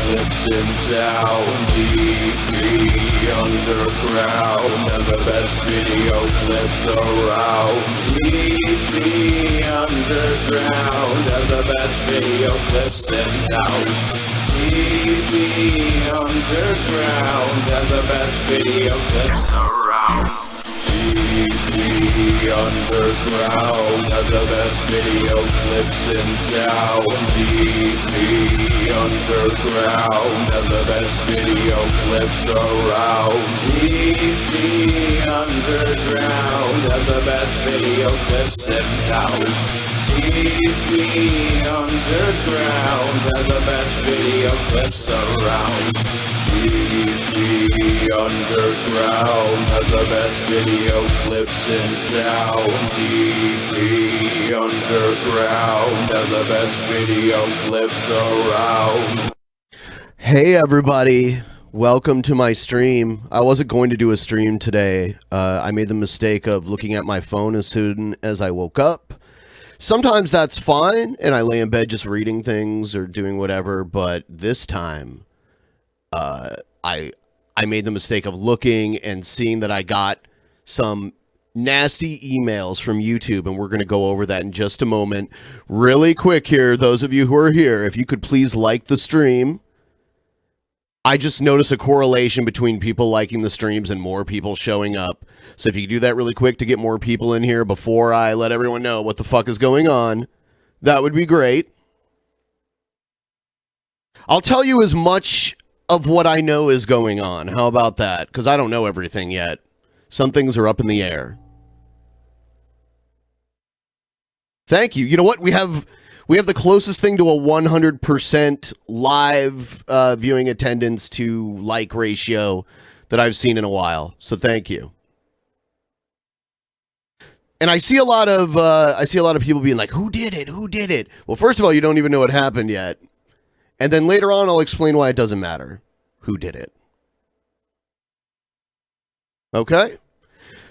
clips in sound. TV Underground has the best video clips around. TV Underground has the best video clips in sound. TV Underground has the best video clips around. TV Underground has the best video clips in sound. TV Underground has the best video clips around. TV Underground has the best video clips in sound. TV Underground has the best video clips around. TV Underground has the best video clips in sound. TV Underground has the best video clips around. Hey everybody, welcome to my stream. I wasn't going to do a stream today. I made the mistake of looking at my phone as soon as I woke up. Sometimes that's fine, and I lay in bed just reading things or doing whatever, but this time, I made the mistake of looking and seeing that I got some nasty emails from YouTube, and we're going to go over that in just a moment. Really quick here, those of you who are here, if you could please like the stream. I just noticed a correlation between people liking the streams and more people showing up. So if you could do that really quick to get more people in here before I let everyone know what the fuck is going on, that would be great. I'll tell you as much of what I know is going on. How about that? Because I don't know everything yet. Some things are up in the air. Thank you. You know what? We have the closest thing to a 100% live viewing attendance to like ratio that I've seen in a while. So thank you. And I see a lot of people being like, "Who did it? Who did it?" Well, first of all, you don't even know what happened yet. And then later on, I'll explain why it doesn't matter who did it. Okay?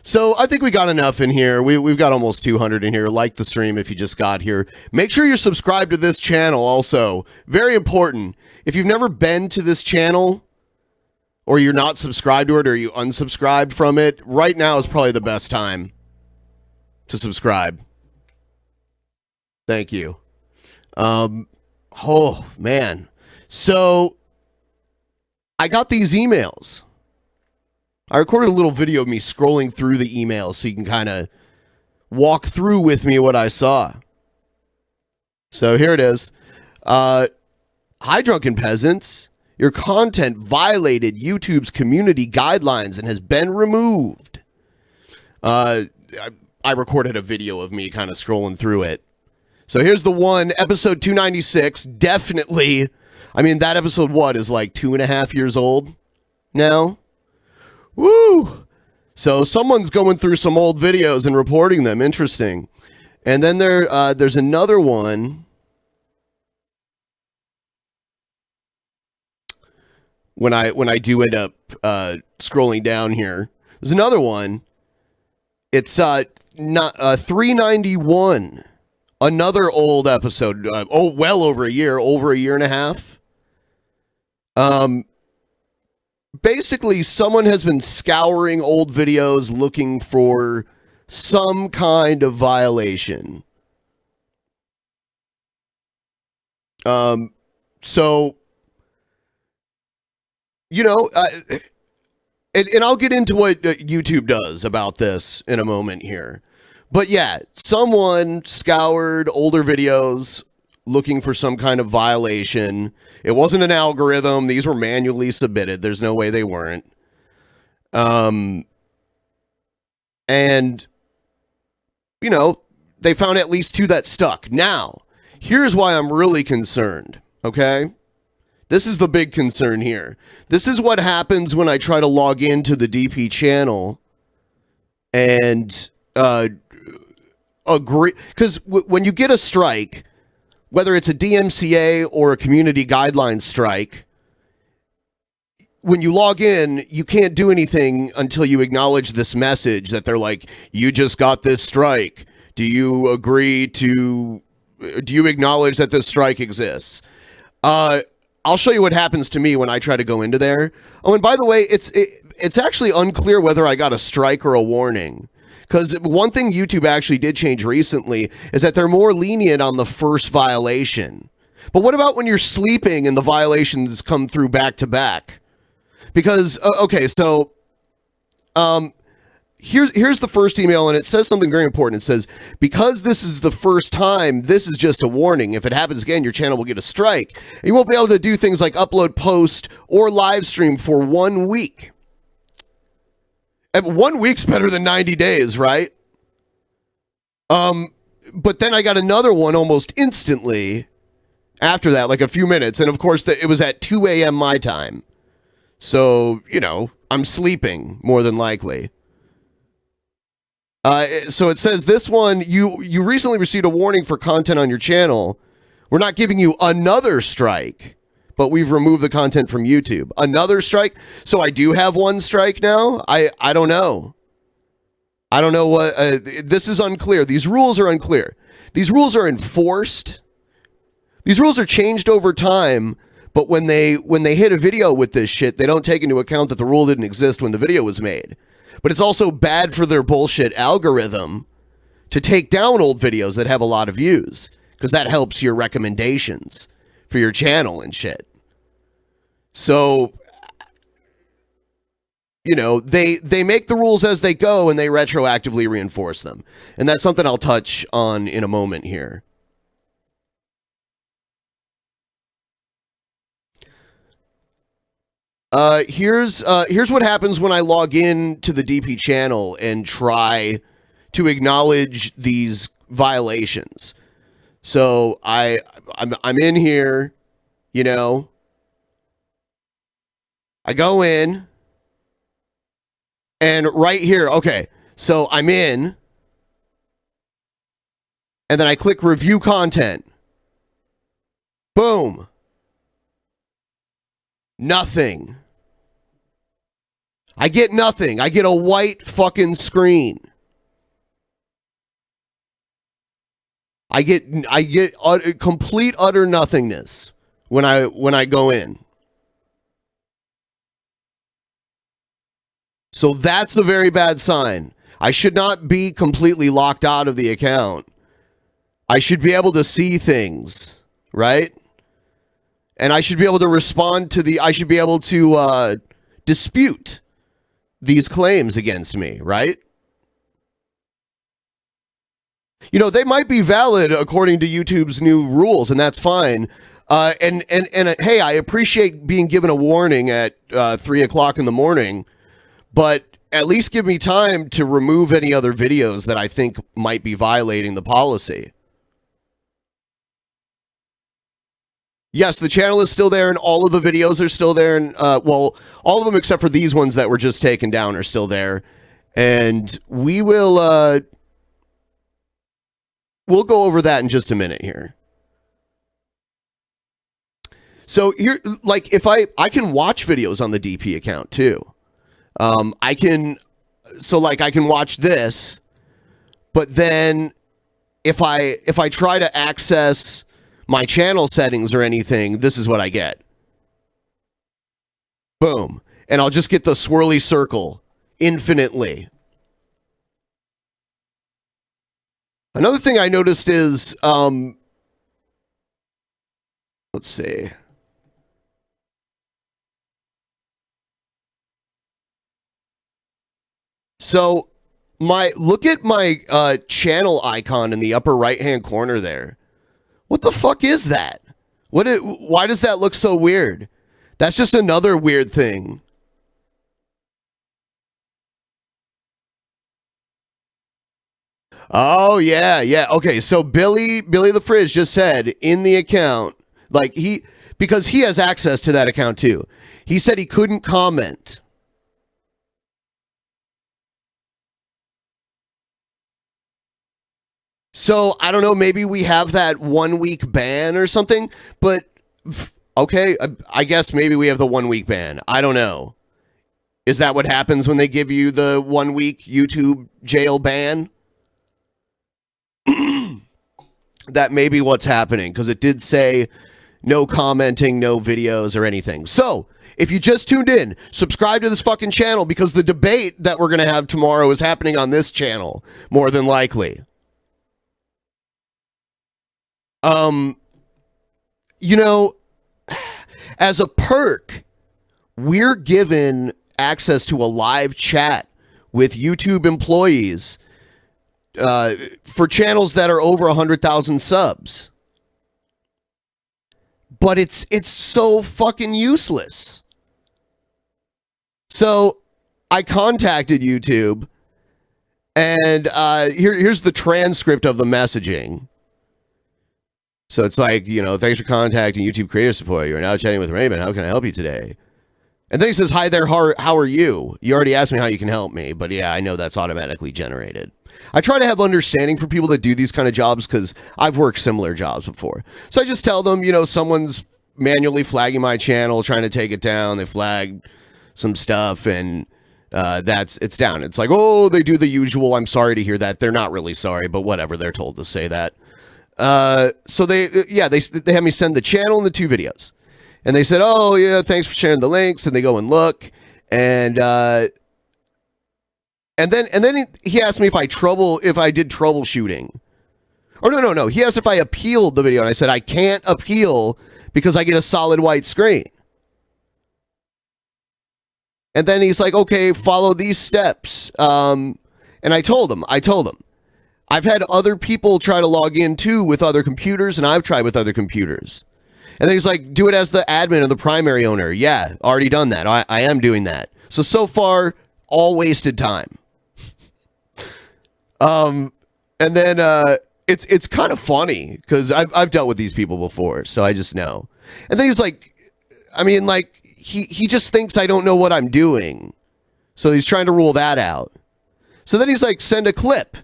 So I think we got enough in here. We've got almost 200 in here. Like the stream if you just got here. Make sure you're subscribed to this channel also. Very important. If you've never been to this channel, or you're not subscribed to it, or you unsubscribed from it, right now is probably the best time to subscribe. Thank you. Oh, man. So, I got these emails. I recorded a little video of me scrolling through the emails so you can kind of walk through with me what I saw. So, here it is. Hi, Drunken Peasants. Your content violated YouTube's community guidelines and has been removed. I recorded a video of me kind of scrolling through it. So here's the one, episode 296, definitely, I mean, that episode, is like 2.5 years old now? Woo! So someone's going through some old videos and reporting them, interesting. And then there's another one. When I do end up scrolling down here, there's another one. It's 391. Another old episode, well over a year and a half. Basically, someone has been scouring old videos looking for some kind of violation. So, you know, and I'll get into what YouTube does about this in a moment here. But yeah, someone scoured older videos looking for some kind of violation. It wasn't an algorithm. These were manually submitted. There's no way they weren't. And, you know, they found at least 2 that stuck. Now, here's why I'm really concerned, okay? This is the big concern here. This is what happens when I try to log into the DP channel and agree, because when you get a strike, whether it's a DMCA or a community guidelines strike, when you log in, you can't do anything until you acknowledge this message that they're like, you just got this strike. Do you acknowledge that this strike exists? I'll I'll show you what happens to me when I try to go into there. Oh, and by the way, it's actually unclear whether I got a strike or a warning. Because one thing YouTube actually did change recently is that they're more lenient on the first violation. But what about when you're sleeping and the violations come through back to back? Because, okay, so here's the first email, and it says something very important. It says, because this is the first time, this is just a warning. If it happens again, your channel will get a strike. You won't be able to do things like upload, post, or live stream for 1 week. And 1 week's better than 90 days, right? But then I got another one almost instantly after that, like a few minutes. And of course, it was at 2 a.m. my time. So, you know, I'm sleeping more than likely. So it says this one, you recently received a warning for content on your channel. We're not giving you another strike, but we've removed the content from YouTube. Another strike? So I do have one strike now? I don't know. I don't know what... this is unclear. These rules are unclear. These rules are enforced. These rules are changed over time, but when they hit a video with this shit, they don't take into account that the rule didn't exist when the video was made. But it's also bad for their bullshit algorithm to take down old videos that have a lot of views, because that helps your recommendations for your channel and shit. So, you know, they make the rules as they go and they retroactively reinforce them. And that's something I'll touch on in a moment here. Here's what happens when I log in to the DP channel and try to acknowledge these violations. So I'm in here, you know. I go in, and right here, okay, so I'm in, and then I click review content. Boom. Nothing. I get nothing. I get a white fucking screen. I get complete utter nothingness when I go in. So that's a very bad sign. I should not be completely locked out of the account. I should be able to see things, right? And I should be able to respond to I should be able to dispute these claims against me, right? You know, they might be valid according to YouTube's new rules, and that's fine. And hey, I appreciate being given a warning at 3 o'clock in the morning, but at least give me time to remove any other videos that I think might be violating the policy. Yes, the channel is still there, and all of the videos are still there, and well, all of them except for these ones that were just taken down are still there. And we will we'll go over that in just a minute here. So here, like, if I can watch videos on the DP account too. I can watch this, but then if I try to access my channel settings or anything, this is what I get. Boom. And I'll just get the swirly circle infinitely. Another thing I noticed is, let's see. So look at my channel icon in the upper right-hand corner there. What the fuck is that? Why does that look so weird? That's just another weird thing. Oh, yeah. Okay, so Billy the Fridge just said in the account, like because he has access to that account too. He said he couldn't comment. So, I don't know, maybe we have that 1 week ban or something, but okay, I guess maybe we have the 1 week ban. I don't know. Is that what happens when they give you the 1 week YouTube jail ban? That may be what's happening, because it did say no commenting, no videos or anything. So, if you just tuned in, subscribe to this fucking channel because the debate that we're going to have tomorrow is happening on this channel, more than likely. You know, as a perk, we're given access to a live chat with YouTube employees for channels that are over 100,000 subs. But it's so fucking useless. So I contacted YouTube, and here's the transcript of the messaging. So it's like, you know, thanks for contacting YouTube Creator Support. You're now chatting with Raymond. How can I help you today? And then he says, hi there, how are you? You already asked me how you can help me, but yeah, I know that's automatically generated. I try to have understanding for people that do these kind of jobs because I've worked similar jobs before. So I just tell them, you know, someone's manually flagging my channel, trying to take it down. They flagged some stuff and it's down. It's like, oh, they do the usual. I'm sorry to hear that. They're not really sorry, but whatever. They're told to say that. So they have me send the channel and the 2 videos. And they said, oh, yeah, thanks for sharing the links. And they go and look. And then he asked me if I did troubleshooting. Or no. He asked if I appealed the video. And I said, I can't appeal because I get a solid white screen. And then he's like, okay, follow these steps. And I told him, I've had other people try to log in too with other computers, and I've tried with other computers. And then he's like, do it as the admin or the primary owner. Yeah, already done that. I am doing that. So far, all wasted time. And then it's kind of funny because I've dealt with these people before, so I just know. And then he's like, I mean, like, he just thinks I don't know what I'm doing. So he's trying to rule that out. So then he's like, send a clip.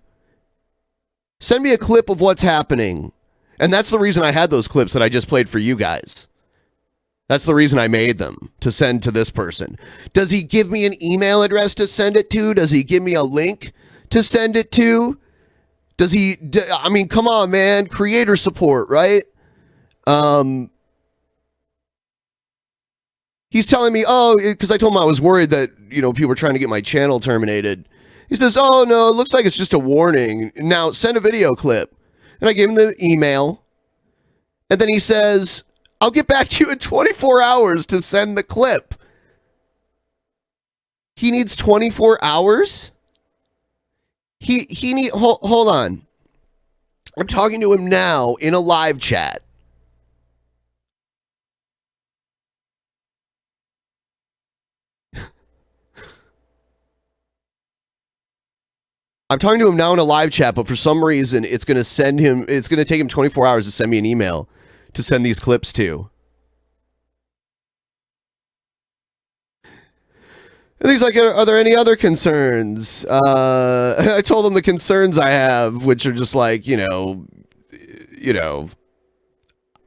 Send me a clip of what's happening. And that's the reason I had those clips that I just played for you guys. That's the reason I made them, to send to this person. Does he give me an email address to send it to? Does he give me a link to send it to? I mean, come on, man. Creator support, right? He's telling me, oh, because I told him I was worried that, you know, people were trying to get my channel terminated. He says, oh, no, it looks like it's just a warning. Now, send a video clip. And I gave him the email. And then he says, I'll get back to you in 24 hours to send the clip. He needs 24 hours? Hold on. I'm talking to him now in a live chat. I'm talking to him now in a live chat, but for some reason, it's going to take him 24 hours to send me an email to send these clips to. And he's like, are there any other concerns? I told him the concerns I have, which are just like, you know,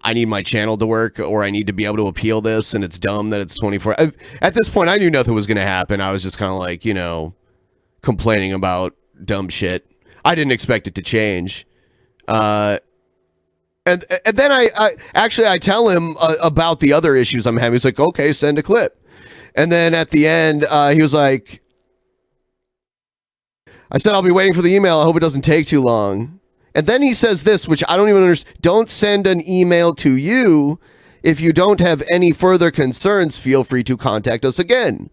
I need my channel to work, or I need to be able to appeal this, and it's dumb that it's 24. At this point, I knew nothing was going to happen. I was just kind of like, you know, complaining about dumb shit. I didn't expect it to change. And then I tell him about the other issues I'm having. He's like, okay, send a clip. And then at the end, he was like, I said, I'll be waiting for the email. I hope it doesn't take too long. And then he says this, which I don't even understand. Don't send an email to you. If you don't have any further concerns, feel free to contact us again.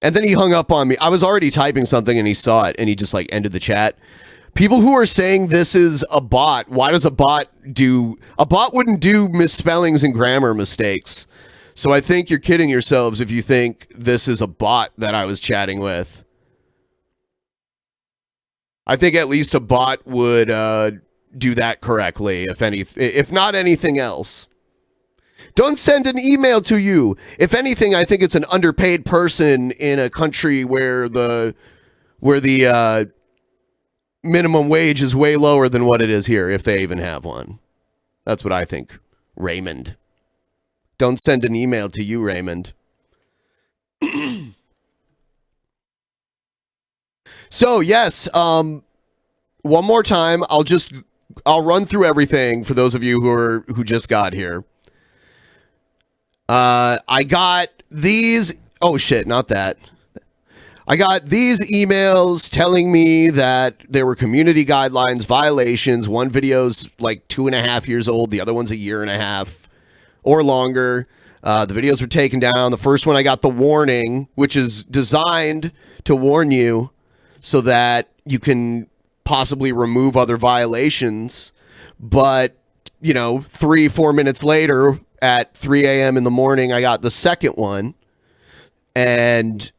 And then he hung up on me. I was already typing something and he saw it and he just like ended the chat. People who are saying this is a bot, why does a bot wouldn't do misspellings and grammar mistakes. So I think you're kidding yourselves if you think this is a bot that I was chatting with. I think at least a bot would do that correctly, if not anything else. Don't send an email to you. If anything, I think it's an underpaid person in a country where the minimum wage is way lower than what it is here, if they even have one. That's what I think, Raymond. Don't send an email to you, Raymond. So, yes, one more time, I'll just I'll run through everything for those of you who just got here. I got these. Oh shit, not that. I got these emails telling me that there were community guidelines violations. One video's like 2.5 years old. The other one's 1.5 years or longer. The videos were taken down. The first one, I got the warning, which is designed to warn you so that you can possibly remove other violations. But, 3-4 minutes later at 3 a.m. in the morning, I got the second one. And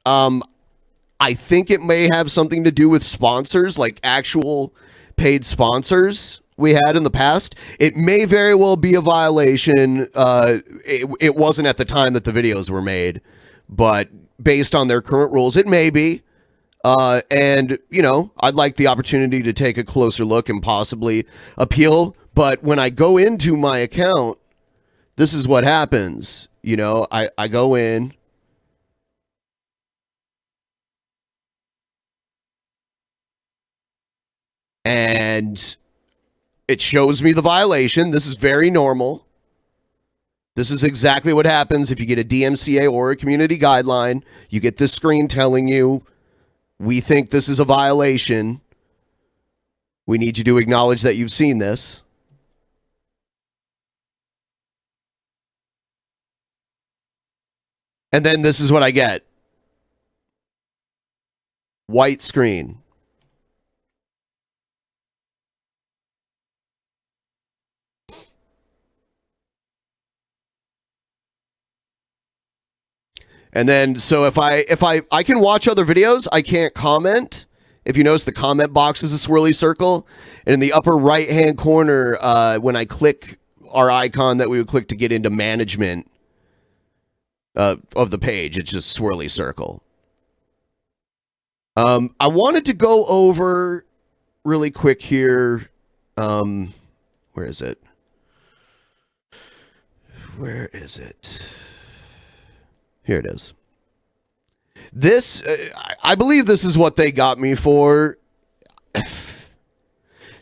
I think it may have something to do with sponsors, like actual paid sponsors we had in the past. It may very well be a violation. It wasn't at the time that the videos were made, but based on their current rules, it may be. And, I'd like the opportunity to take a closer look and possibly appeal. But when I go into my account, this is what happens. I go in. And it shows me the violation. This is very normal. This is exactly what happens if you get a DMCA or a community guideline. You get this screen telling you, we think this is a violation. We need you to acknowledge that you've seen this. And then this is what I get. White screen. And then, so if I can watch other videos, I can't comment. If you notice, the comment box is a swirly circle. And in the upper right-hand corner, when I click our icon that we would click to get into management of the page, it's just swirly circle. I wanted to go over really quick here. Where is it? Where is it? Here it is. This, I believe this is what they got me for.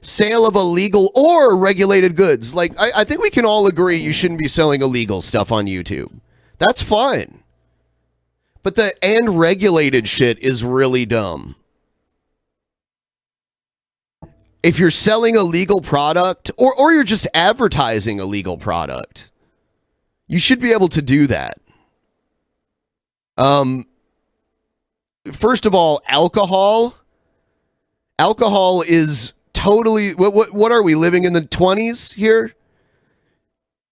Sale of illegal or regulated goods. Like, I think we can all agree you shouldn't be selling illegal stuff on YouTube. That's fine. But the and regulated shit is really dumb. If you're selling a legal product, or you're just advertising a legal product, you should be able to do that. First of all, alcohol is totally, what are we, living in the 20s here?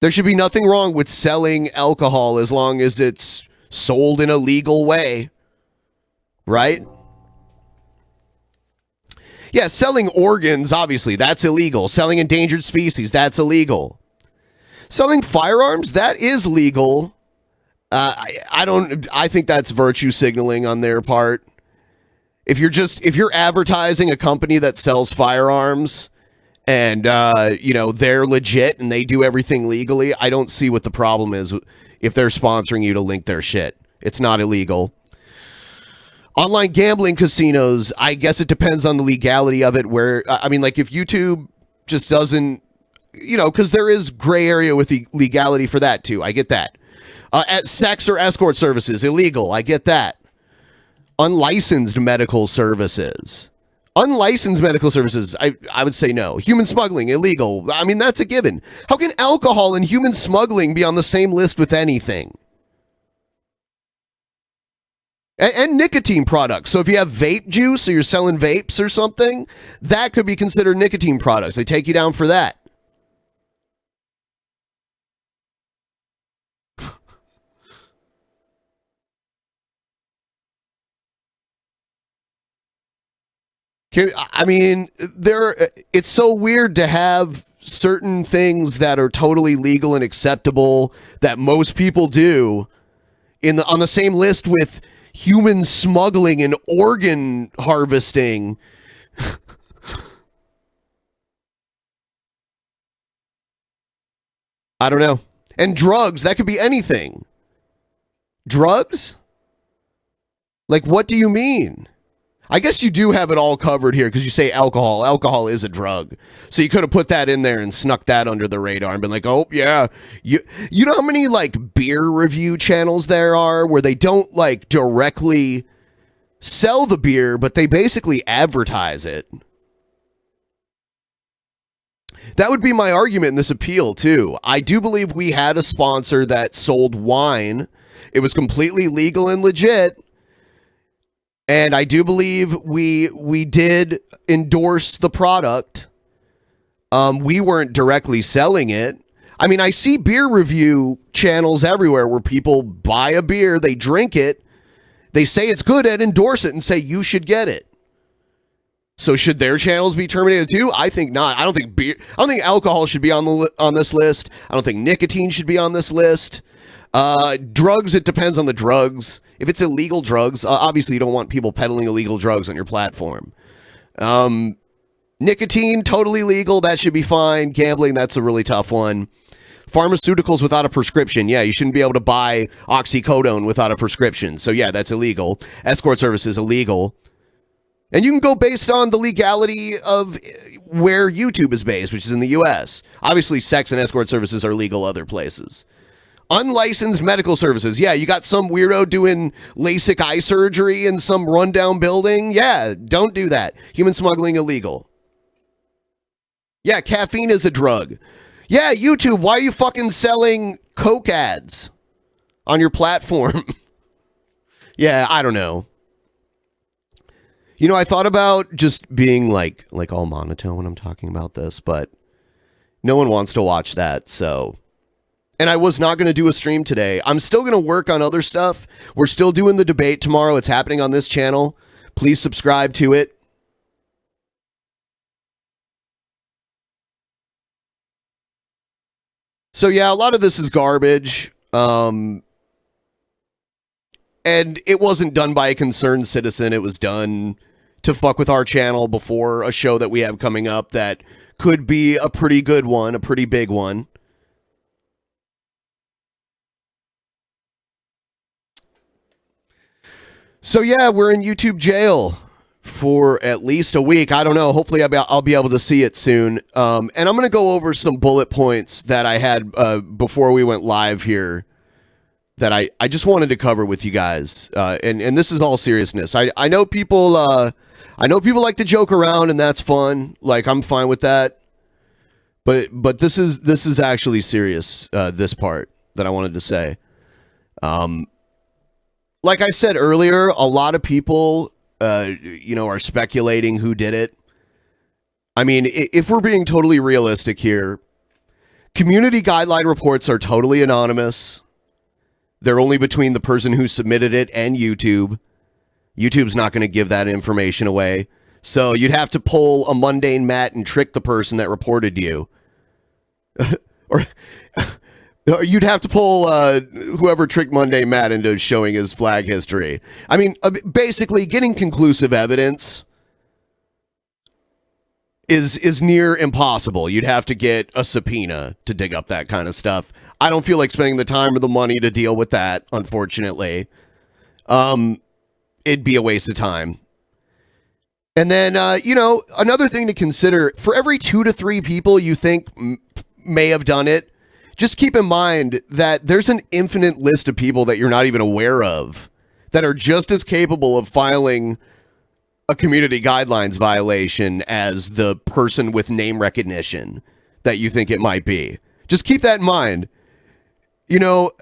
There should be nothing wrong with selling alcohol as long as it's sold in a legal way, right? Yeah, selling organs, obviously, that's illegal. Selling endangered species, that's illegal. Selling firearms, that is legal. I think that's virtue signaling on their part. If you're advertising a company that sells firearms and they're legit and they do everything legally, I don't see what the problem is if they're sponsoring you to link their shit. It's not illegal. Online gambling casinos, I guess it depends on the legality of it, where like if YouTube just doesn't, because there is gray area with the legality for that too. I get that. At sex or escort services, illegal. I get that. Unlicensed medical services. Unlicensed medical services, I would say no. Human smuggling, illegal. I mean, that's a given. How can alcohol and human smuggling be on the same list with anything? And nicotine products. So if you have vape juice or you're selling vapes or something, that could be considered nicotine products. They take you down for that. I mean, it's so weird to have certain things that are totally legal and acceptable that most people do on the same list with human smuggling and organ harvesting. I don't know. And drugs, that could be anything. Drugs? Like, what do you mean? I guess you do have it all covered here because you say alcohol. Alcohol is a drug. So you could have put that in there and snuck that under the radar and been like, oh, yeah. You know how many like beer review channels there are where they don't like directly sell the beer, but they basically advertise it? That would be my argument in this appeal, too. I do believe we had a sponsor that sold wine. It was completely legal and legit. And I do believe we did endorse the product. We weren't directly selling it. I mean, I see beer review channels everywhere where people buy a beer, they drink it, they say it's good and endorse it and say you should get it. So should their channels be terminated too? I think not. I don't think alcohol should be on this list. I don't think nicotine should be on this list. Drugs, it depends on the drugs. If it's illegal drugs, obviously you don't want people peddling illegal drugs on your platform. Nicotine, totally legal. That should be fine. Gambling, that's a really tough one. Pharmaceuticals without a prescription. Yeah, you shouldn't be able to buy oxycodone without a prescription. So yeah, that's illegal. Escort services, illegal. And you can go based on the legality of where YouTube is based, which is in the US. Obviously, sex and escort services are legal other places. Unlicensed medical services. Yeah, you got some weirdo doing LASIK eye surgery in some rundown building. Yeah, don't do that. Human smuggling illegal. Yeah, caffeine is a drug. Yeah, YouTube, why are you fucking selling Coke ads on your platform? Yeah, I don't know. You know, I thought about just being like all monotone when I'm talking about this, but no one wants to watch that, so. And I was not going to do a stream today. I'm still going to work on other stuff. We're still doing the debate tomorrow. It's happening on this channel. Please subscribe to it. So yeah, a lot of this is garbage. And it wasn't done by a concerned citizen. It was done to fuck with our channel before a show that we have coming up that could be a pretty good one, a pretty big one. So yeah, we're in YouTube jail for at least a week. I don't know. Hopefully I'll be able to see it soon. And I'm going to go over some bullet points that I had before we went live here that I just wanted to cover with you guys. And this is all seriousness. I know people like to joke around, and that's fun. Like, I'm fine with that. But this is actually serious, this part that I wanted to say. Like I said earlier, a lot of people are speculating who did it. I mean, if we're being totally realistic here, community guideline reports are totally anonymous. They're only between the person who submitted it and YouTube. YouTube's not going to give that information away. So you'd have to pull a mundane Matt and trick the person that reported you. or you'd have to pull whoever tricked Mundane Matt into showing his flag history. I mean, basically, getting conclusive evidence is near impossible. You'd have to get a subpoena to dig up that kind of stuff. I don't feel like spending the time or the money to deal with that, unfortunately. It'd be a waste of time. And then, another thing to consider, for every 2 to 3 people you think may have done it, just keep in mind that there's an infinite list of people that you're not even aware of that are just as capable of filing a community guidelines violation as the person with name recognition that you think it might be. Just keep that in mind. You know,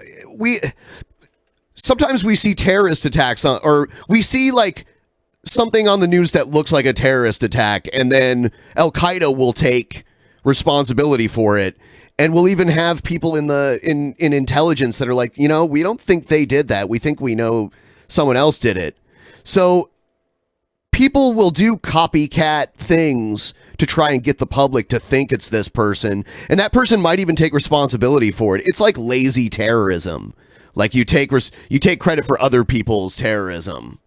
sometimes we see terrorist attacks or we see like something on the news that looks like a terrorist attack, and then Al Qaeda will take responsibility for it. And we'll even have people in intelligence that are like, we don't think they did that. We think we know someone else did it. So people will do copycat things to try and get the public to think it's this person. And that person might even take responsibility for it. It's like lazy terrorism. Like you take credit for other people's terrorism.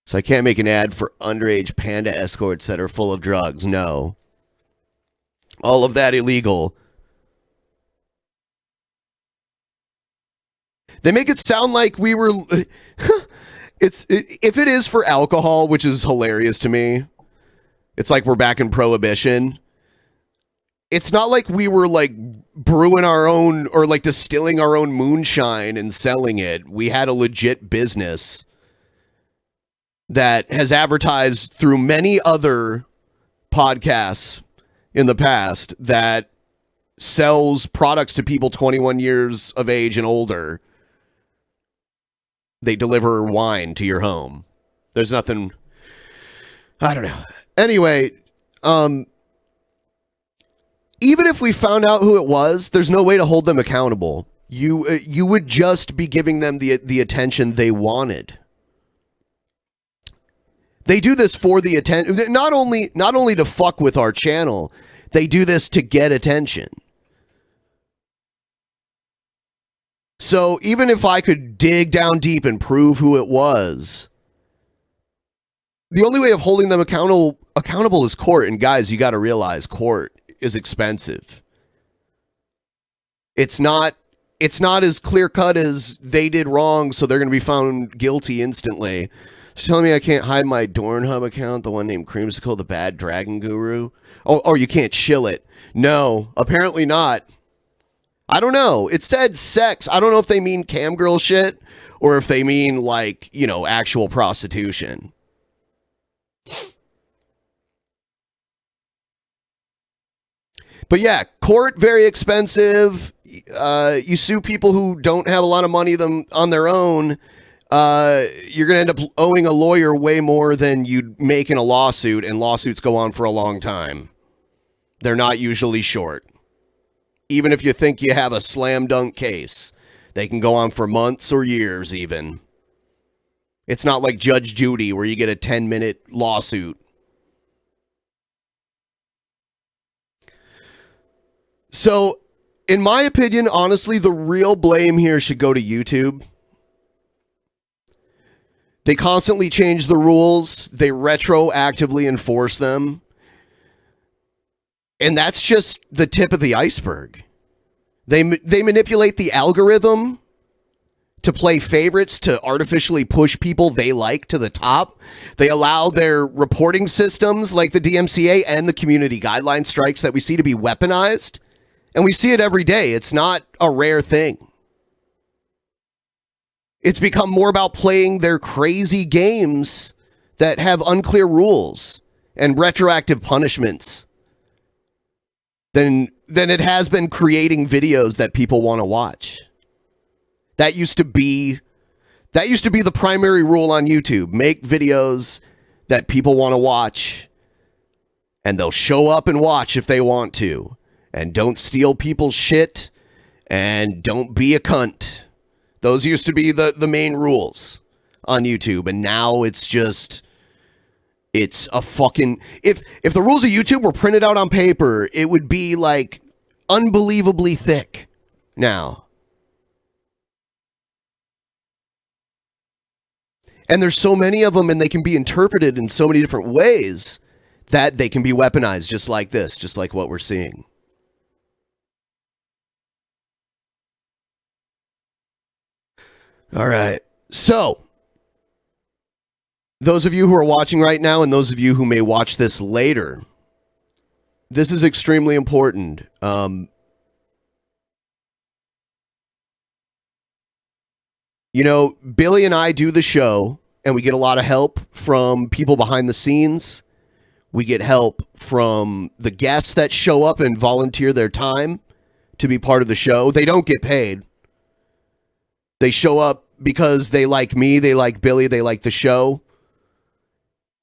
So I can't make an ad for underage panda escorts that are full of drugs. No. All of that illegal. They make it sound like we were... if it is for alcohol, which is hilarious to me, it's like we're back in Prohibition. It's not like we were like brewing our own or like distilling our own moonshine and selling it. We had a legit business that has advertised through many other podcasts in the past that sells products to people 21 years of age and older. They deliver wine to your home. There's nothing, I don't know. Anyway, even if we found out who it was, there's no way to hold them accountable. You would just be giving them the attention they wanted. They do this for the attention, not only to fuck with our channel, they do this to get attention. So even if I could dig down deep and prove who it was, the only way of holding them accountable is court. And guys, you got to realize court is expensive. It's not as clear cut as they did wrong, so they're going to be found guilty instantly. She's telling me I can't hide my Dornhub account, the one named Creamsicle, the bad dragon guru. Oh, you can't shill it. No, apparently not. I don't know. It said sex. I don't know if they mean cam girl shit or if they mean like, actual prostitution. But yeah, court, very expensive. You sue people who don't have a lot of money on their own. You're going to end up owing a lawyer way more than you'd make in a lawsuit, and lawsuits go on for a long time. They're not usually short. Even if you think you have a slam dunk case, they can go on for months or years even. It's not like Judge Judy where you get a 10-minute lawsuit. So, in my opinion, honestly, the real blame here should go to YouTube. They constantly change the rules. They retroactively enforce them. And that's just the tip of the iceberg. They manipulate the algorithm to play favorites, to artificially push people they like to the top. They allow their reporting systems like the DMCA and the community guideline strikes that we see to be weaponized. And we see it every day. It's not a rare thing. It's become more about playing their crazy games that have unclear rules and retroactive punishments than it has been creating videos that people want to watch. That used to be the primary rule on YouTube. Make videos that people want to watch, and they'll show up and watch if they want to. And don't steal people's shit, and don't be a cunt. Those used to be the main rules on YouTube, and now it's a fucking... If the rules of YouTube were printed out on paper, it would be like unbelievably thick now. And there's so many of them, and they can be interpreted in so many different ways that they can be weaponized just like this, just like what we're seeing. All right. So, those of you who are watching right now and those of you who may watch this later, this is extremely important. Billy and I do the show, and we get a lot of help from people behind the scenes. We get help from the guests that show up and volunteer their time to be part of the show. They don't get paid. They show up because they like me, they like Billy, they like the show.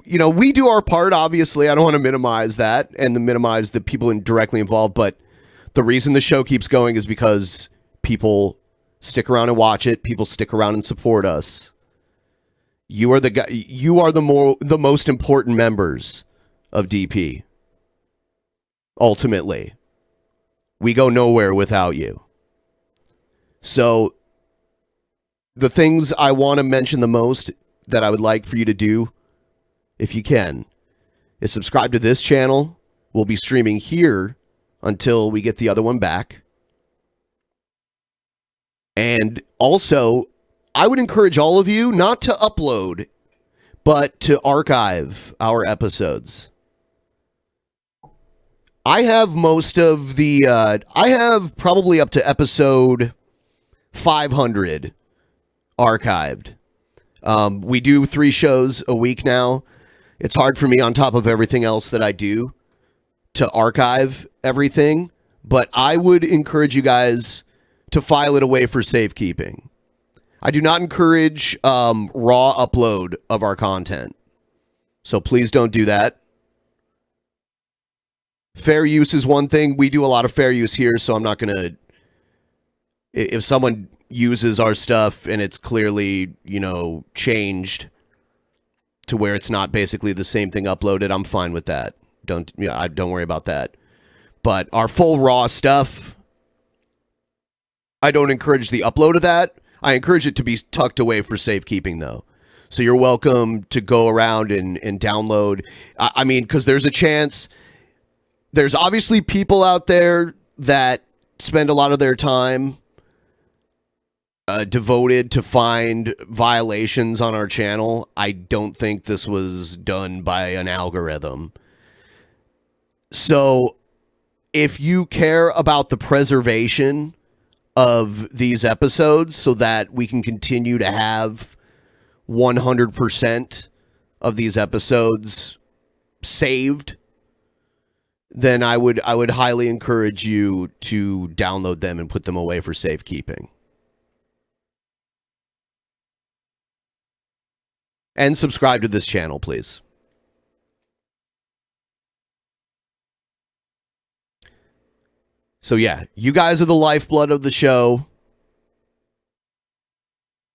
We do our part, obviously. I don't want to minimize that and minimize the people directly involved, but the reason the show keeps going is because people stick around and watch it. People stick around and support us. You are the most important members of DP. Ultimately, we go nowhere without you. So, the things I want to mention the most that I would like for you to do, if you can, is subscribe to this channel. We'll be streaming here until we get the other one back. And also, I would encourage all of you not to upload, but to archive our episodes. I have most of the, I have probably up to episode 500 archived. We do 3 shows a week now. It's hard for me on top of everything else that I do to archive everything, but I would encourage you guys to file it away for safekeeping. I do not encourage raw upload of our content, so please don't do that. Fair use is one thing. We do a lot of fair use here, so I'm not going to... If someone uses our stuff and it's clearly, changed to where it's not basically the same thing uploaded, I'm fine with that. Don't worry about that. But our full raw stuff, I don't encourage the upload of that. I encourage it to be tucked away for safekeeping, though. So you're welcome to go around and download. I mean, because there's a chance... There's obviously people out there that spend a lot of their time devoted to find violations on our channel. I don't think this was done by an algorithm. So if you care about the preservation of these episodes so that we can continue to have 100% of these episodes saved, then I would highly encourage you to download them and put them away for safekeeping. And subscribe to this channel, please. So yeah, you guys are the lifeblood of the show.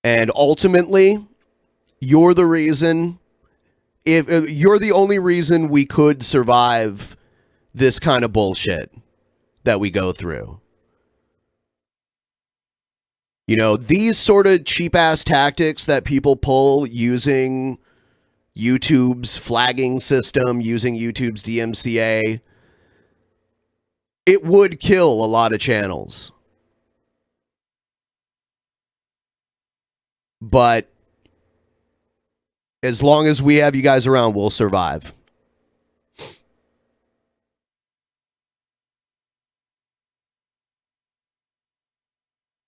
And ultimately, you're the reason, if you're the only reason we could survive this kind of bullshit that we go through. These sort of cheap-ass tactics that people pull using YouTube's flagging system, using YouTube's DMCA, it would kill a lot of channels. But as long as we have you guys around, we'll survive.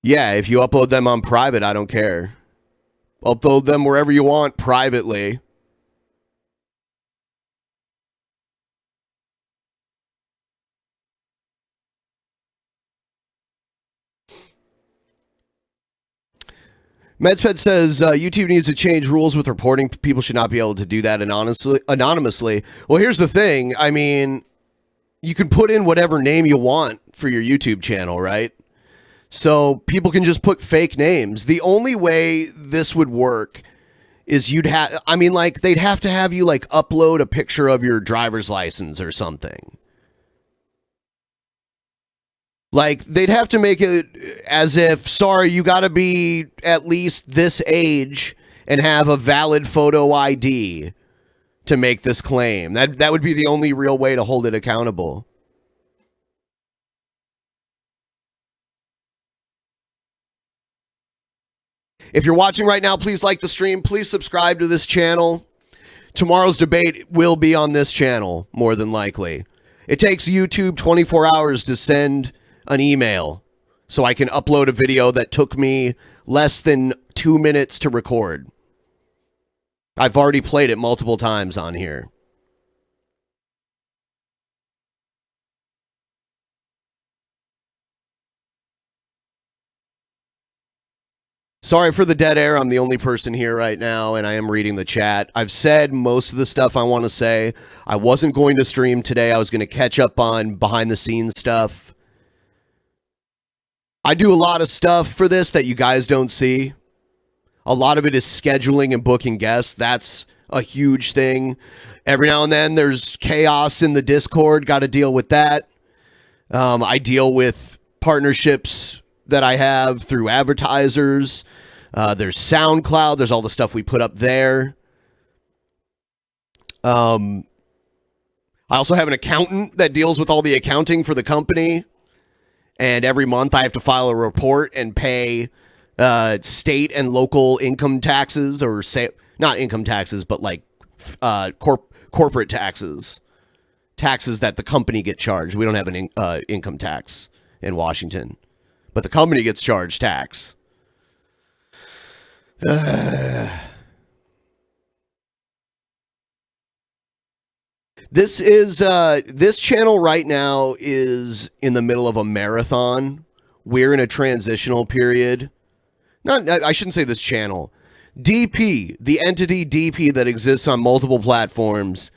Yeah, if you upload them on private, I don't care. Upload them wherever you want privately. MedSped says YouTube needs to change rules with reporting. People should not be able to do that anonymously. Well, here's the thing. I mean, you can put in whatever name you want for your YouTube channel, right? So people can just put fake names. The only way this would work is they'd have to have you upload a picture of your driver's license or something. They'd have to make it as if, sorry, you got to be at least this age and have a valid photo ID to make this claim. That would be the only real way to hold it accountable. If you're watching right now, please like the stream. Please subscribe to this channel. Tomorrow's debate will be on this channel, more than likely. It takes YouTube 24 hours to send an email so I can upload a video that took me less than 2 minutes to record. I've already played it multiple times on here. Sorry for the dead air. I'm the only person here right now, and I am reading the chat. I've said most of the stuff I want to say. I wasn't going to stream today. I was going to catch up on behind-the-scenes stuff. I do a lot of stuff for this that you guys don't see. A lot of it is scheduling and booking guests. That's a huge thing. Every now and then, there's chaos in the Discord. Got to deal with that. I deal with partnerships that I have through advertisers. There's SoundCloud. There's all the stuff we put up there. I also have an accountant that deals with all the accounting for the company. And every month I have to file a report and pay state and local income taxes, or say not income taxes, but like corporate taxes that the company get charged. We don't have an income tax in Washington, but the company gets charged tax. This channel right now is in the middle of a marathon. We're in a transitional period. I shouldn't say this channel. DP, the entity DP that exists on multiple platforms,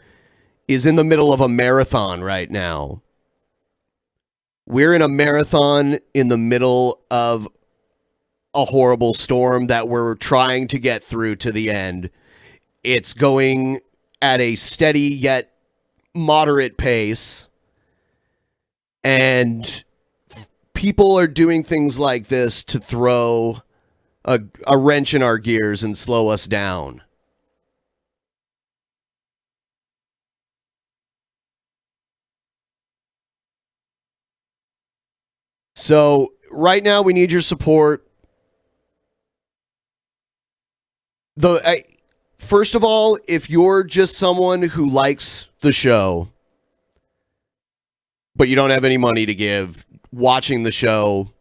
is in the middle of a marathon right now. We're in a marathon in the middle of a horrible storm that we're trying to get through to the end. It's going at a steady yet moderate pace, and people are doing things like this to throw a wrench in our gears and slow us down. So right now we need your support. First of all, if you're just someone who likes the show, but you don't have any money to give, watching the show,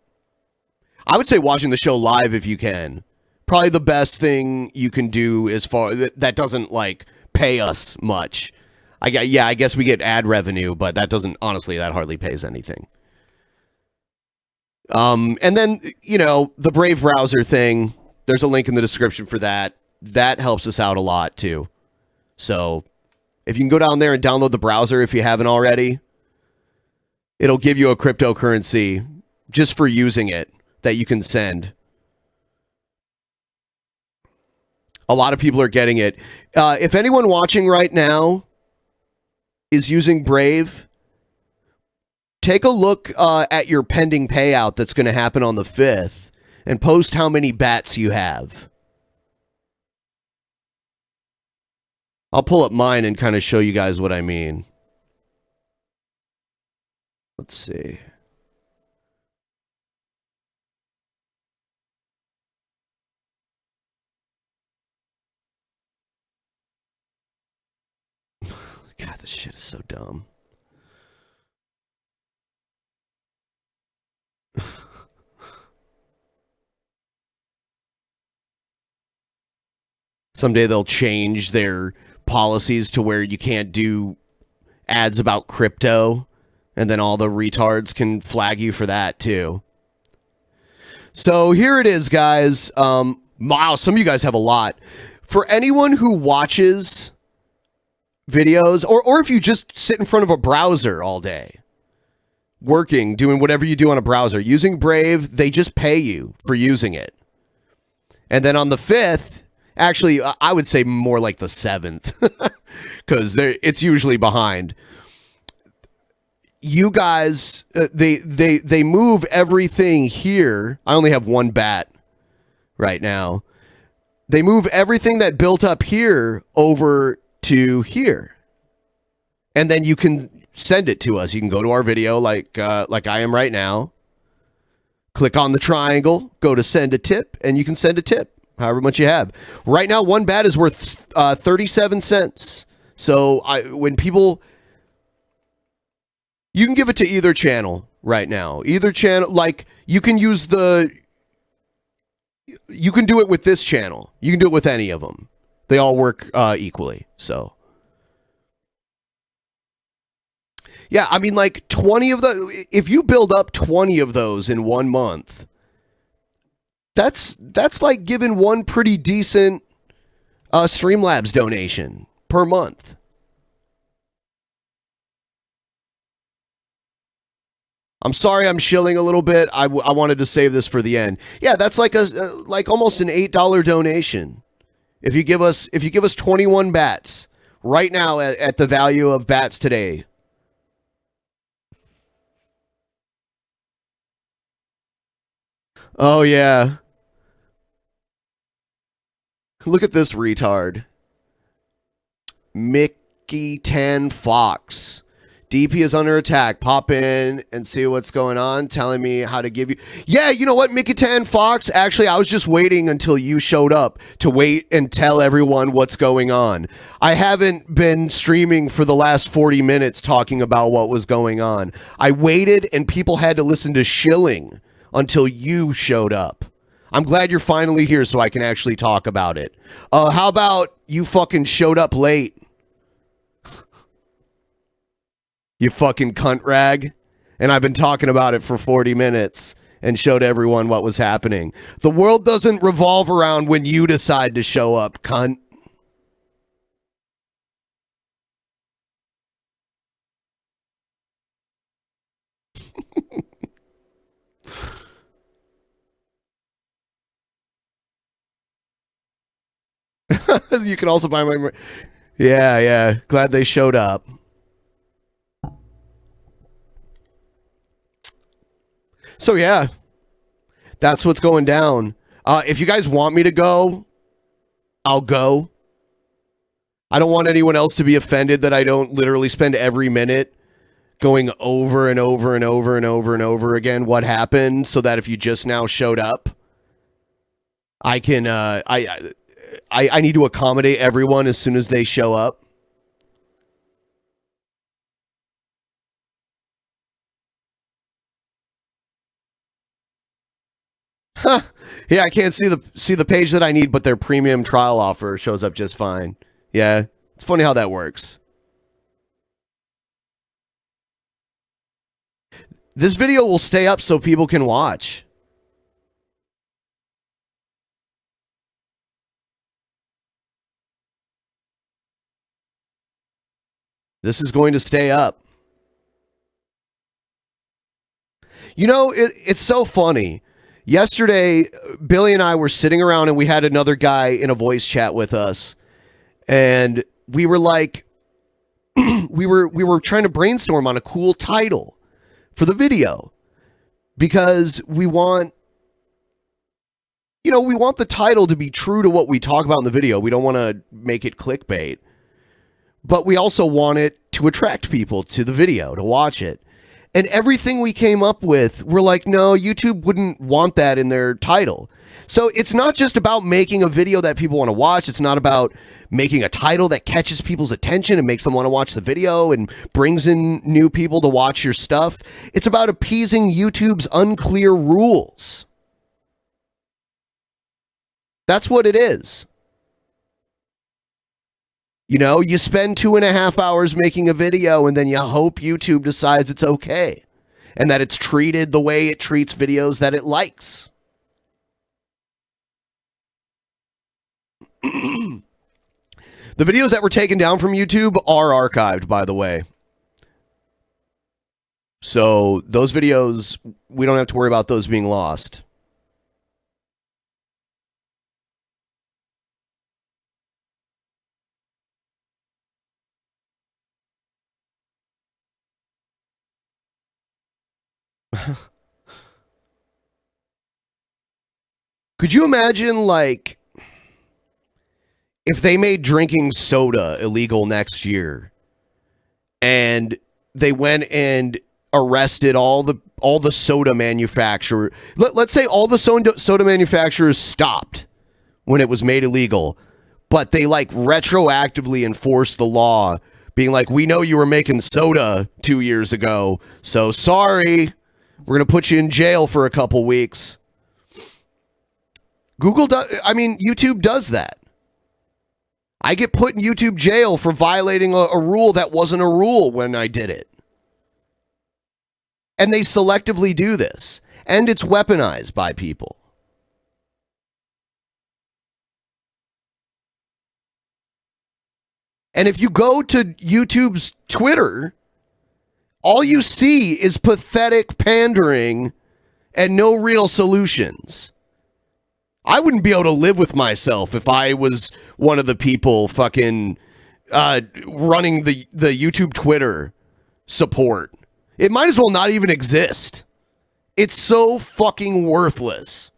I would say watching the show live if you can. Probably the best thing you can do as far that doesn't like pay us much. I guess we get ad revenue, but that hardly pays anything. And then, the Brave browser thing, there's a link in the description for that. That helps us out a lot too. So if you can go down there and download the browser if you haven't already, it'll give you a cryptocurrency just for using it that you can send. A lot of people are getting it. If anyone watching right now is using Brave, take a look at your pending payout that's going to happen on the 5th and post how many bats you have. I'll pull up mine and kind of show you guys what I mean. Let's see. God, this shit is so dumb. Someday they'll change their policies to where you can't do ads about crypto, and then all the retards can flag you for that too. So here it is, guys. Wow, some of you guys have a lot. For anyone who watches videos, or if you just sit in front of a browser all day, working, doing whatever you do on a browser, using Brave, they just pay you for using it. And then on the 5th, actually, I would say more like the 7th, because it's usually behind. You guys, they move everything here. I only have one bat right now. They move everything that built up here over to here, and then you can send it to us. You can go to our video like I am right now. Click on the triangle, go to send a tip, and you can send a tip. However much you have. Right now, one bat is worth 37 cents. So when people... You can give it to either channel right now. Either channel, like, you can use the... You can do it with this channel. You can do it with any of them. They all work equally, so... Yeah, I mean, like, 20 of the... If you build up 20 of those in 1 month... That's like giving one pretty decent Streamlabs donation per month. I'm sorry I'm shilling a little bit. I wanted to save this for the end. Yeah, that's like like almost an $8 donation. If you give us 21 bats right now at the value of bats today. Oh yeah. Look at this retard. Mickey 10 Fox. DP is under attack. Pop in and see what's going on. Telling me how to give you. Yeah, you know what, Mikitan Fox? Actually, I was just waiting until you showed up to wait and tell everyone what's going on. I haven't been streaming for the last 40 minutes talking about what was going on. I waited and people had to listen to shilling until you showed up. I'm glad you're finally here so I can actually talk about it. How about you fucking showed up late? You fucking cunt rag. And I've been talking about it for 40 minutes and showed everyone what was happening. The world doesn't revolve around when you decide to show up, cunt. You can also buy my... Yeah. Glad they showed up. So yeah, that's what's going down. If you guys want me to go, I'll go. I don't want anyone else to be offended that I don't literally spend every minute going over and over and over and over and over again what happened, so that if you just now showed up, I can I need to accommodate everyone as soon as they show up. Huh. Yeah, I can't see the page that I need, but their premium trial offer shows up just fine. Yeah, it's funny how that works. This video will stay up so people can watch. This is going to stay up. You know, it's so funny. Yesterday, Billy and I were sitting around and we had another guy in a voice chat with us. And we were like, we were trying to brainstorm on a cool title for the video. Because we want the title to be true to what we talk about in the video. We don't want to make it clickbait. But we also want it to attract people to the video, to watch it. And everything we came up with, we're like, no, YouTube wouldn't want that in their title. So it's not just about making a video that people want to watch. It's not about making a title that catches people's attention and makes them want to watch the video and brings in new people to watch your stuff. It's about appeasing YouTube's unclear rules. That's what it is. You know, you spend 2.5 hours making a video and then you hope YouTube decides it's okay and that it's treated the way it treats videos that it likes. The videos that were taken down from YouTube are archived, by the way. So those videos, we don't have to worry about those being lost. Could you imagine, like, if they made drinking soda illegal next year and they went and arrested all the soda manufacturers? Let's say all the soda manufacturers stopped when it was made illegal, but they like retroactively enforced the law, being like, we know you were making soda 2 years ago, so sorry, we're going to put you in jail for a couple weeks. YouTube does that. I get put in YouTube jail for violating a rule that wasn't a rule when I did it. And they selectively do this. And it's weaponized by people. And if you go to YouTube's Twitter, all you see is pathetic pandering and no real solutions. I wouldn't be able to live with myself if I was one of the people fucking running the YouTube Twitter support. It might as well not even exist. It's so fucking worthless.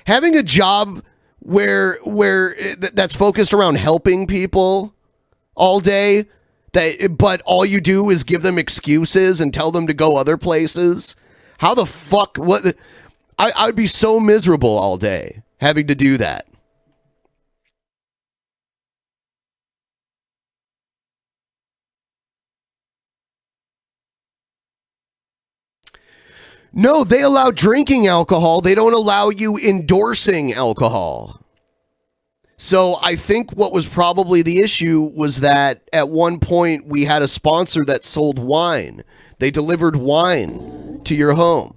Having a job that's focused around helping people all day, but all you do is give them excuses and tell them to go other places. How the fuck, what? I would be so miserable all day having to do that. No, they allow drinking alcohol. They don't allow you endorsing alcohol. So I think what was probably the issue was that at one point we had a sponsor that sold wine. They delivered wine to your home.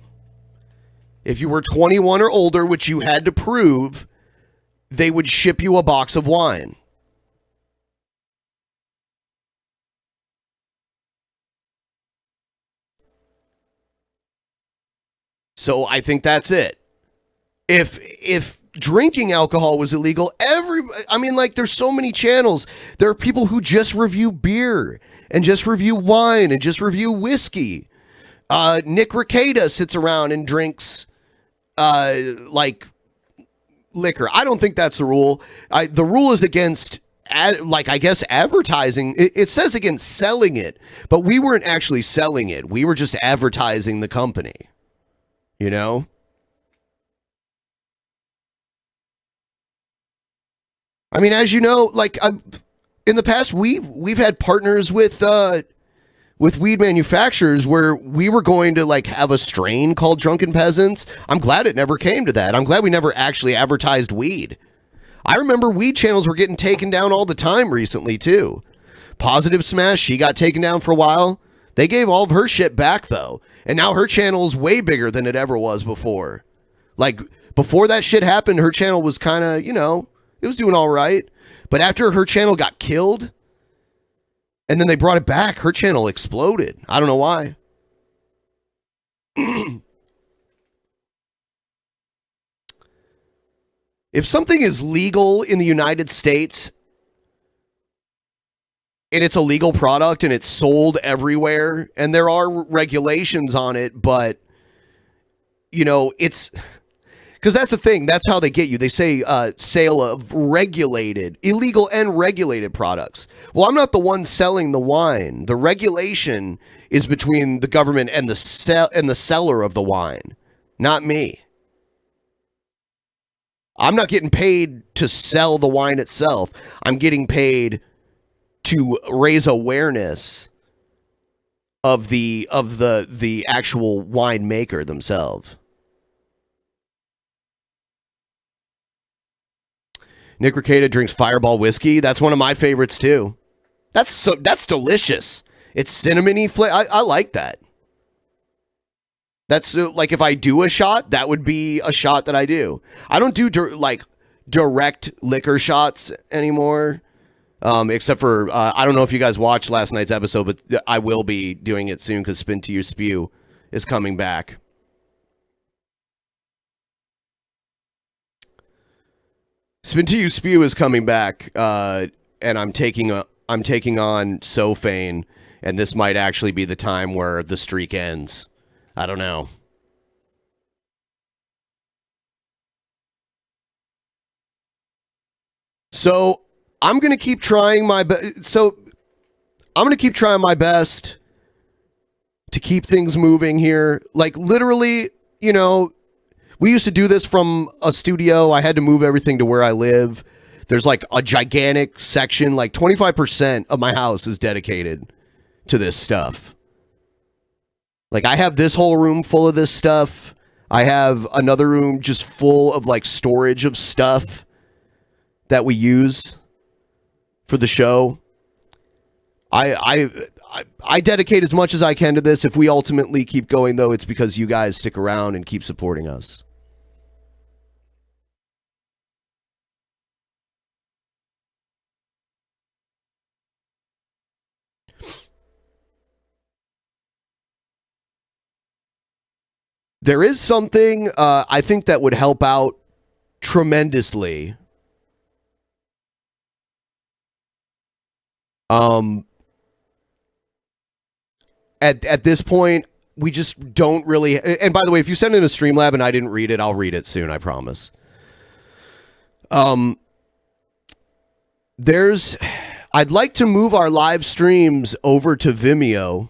If you were 21 or older, which you had to prove, they would ship you a box of wine. So I think that's it. If drinking alcohol was illegal, there's so many channels. There are people who just review beer and just review wine and just review whiskey. Nick Rekieta sits around and drinks like liquor. I don't think that's the rule. The rule is against advertising. It says against selling it, but we weren't actually selling it. We were just advertising the company. You know? I mean, as you know, in the past, we've had partners with weed manufacturers where we were going to have a strain called Drunken Peasants. I'm glad it never came to that. I'm glad we never actually advertised weed. I remember weed channels were getting taken down all the time recently too. Positive Smash, she got taken down for a while. They gave all of her shit back though. And now her channel's way bigger than it ever was before. Before that shit happened, her channel was kind of, it was doing all right. But after her channel got killed, and then they brought it back, her channel exploded. I don't know why. If something is legal in the United States, and it's a legal product and it's sold everywhere and there are regulations on it, but it's because that's the thing. That's how they get you. They say sale of illegal and regulated products. Well, I'm not the one selling the wine. The regulation is between the government and the seller of the wine, not me. I'm not getting paid to sell the wine itself. I'm getting paid to raise awareness of the actual winemaker themselves. Nick Rekieta drinks Fireball whiskey. That's one of my favorites too. That's delicious. It's cinnamony flavor. I like that. That's if I do a shot, that would be a shot that I do. I don't do direct liquor shots anymore. Except for, I don't know if you guys watched last night's episode, but I will be doing it soon because Spin to You Spew is coming back. Spin to You Spew is coming back, and I'm taking on Sophane, and this might actually be the time where the streak ends. I don't know. So I'm gonna keep trying my best. To keep things moving here. Literally, we used to do this from a studio. I had to move everything to where I live. There's a gigantic section, 25% of my house is dedicated to this stuff. I have this whole room full of this stuff. I have another room just full of storage of stuff that we use for the show. I dedicate as much as I can to this. If we ultimately keep going, though, it's because you guys stick around and keep supporting us. There is something I think that would help out tremendously. At this point, we just don't really. And by the way, if you send in a Streamlab and I didn't read it, I'll read it soon. I promise. I'd like to move our live streams over to Vimeo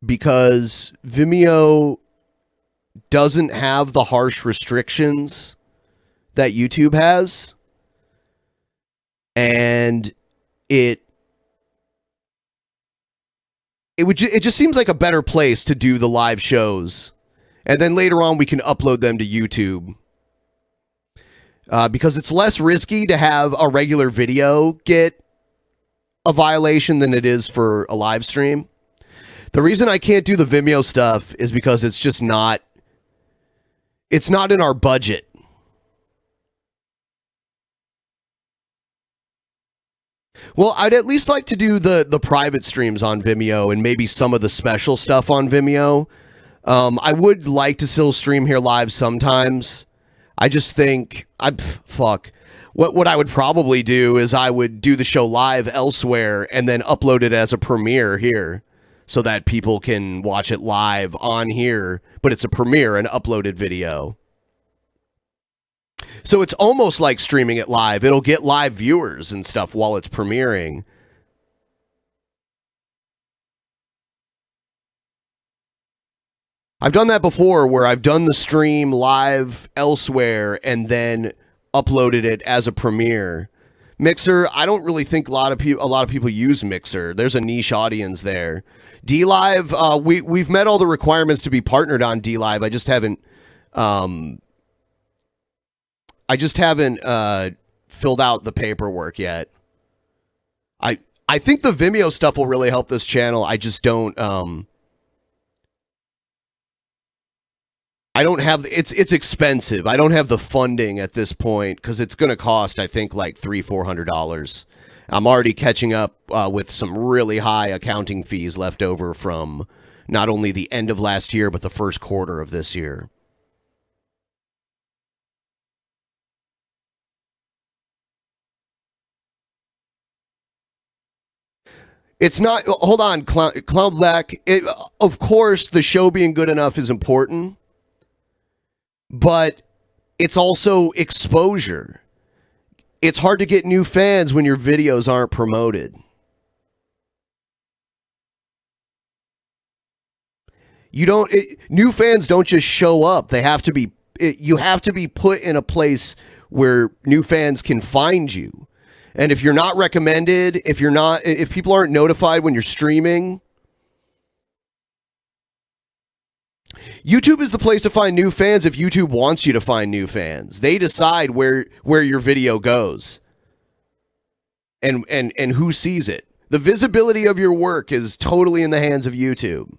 because Vimeo doesn't have the harsh restrictions that YouTube has. And it just seems like a better place to do the live shows. And then later on we can upload them to YouTube. Because it's less risky to have a regular video get a violation than it is for a live stream. The reason I can't do the Vimeo stuff is because it's just not in our budget. Well, I'd at least like to do the private streams on Vimeo and maybe some of the special stuff on Vimeo. I would like to still stream here live sometimes. I just think, What I would probably do is I would do the show live elsewhere and then upload it as a premiere here so that people can watch it live on here, but it's a premiere, an uploaded video. So it's almost like streaming it live. It'll get live viewers and stuff while it's premiering. I've done that before where I've done the stream live elsewhere and then uploaded it as a premiere. Mixer, I don't really think a lot of people use Mixer. There's a niche audience there. DLive, we've met all the requirements to be partnered on DLive. I just haven't filled out the paperwork yet. I think the Vimeo stuff will really help this channel. I just don't I don't have it's expensive. I don't have the funding at this point because it's going to cost I think like $300-400. I'm already catching up with some really high accounting fees left over from not only the end of last year but the first quarter of this year. It's not. Hold on, Cloud Black. Of course, the show being good enough is important. But it's also exposure. It's hard to get new fans when your videos aren't promoted. New fans don't just show up. They have to be. You have to be put in a place where new fans can find you. And if you're not recommended, if people aren't notified when you're streaming. YouTube is the place to find new fans if YouTube wants you to find new fans. They decide where your video goes and who sees it. The visibility of your work is totally in the hands of YouTube.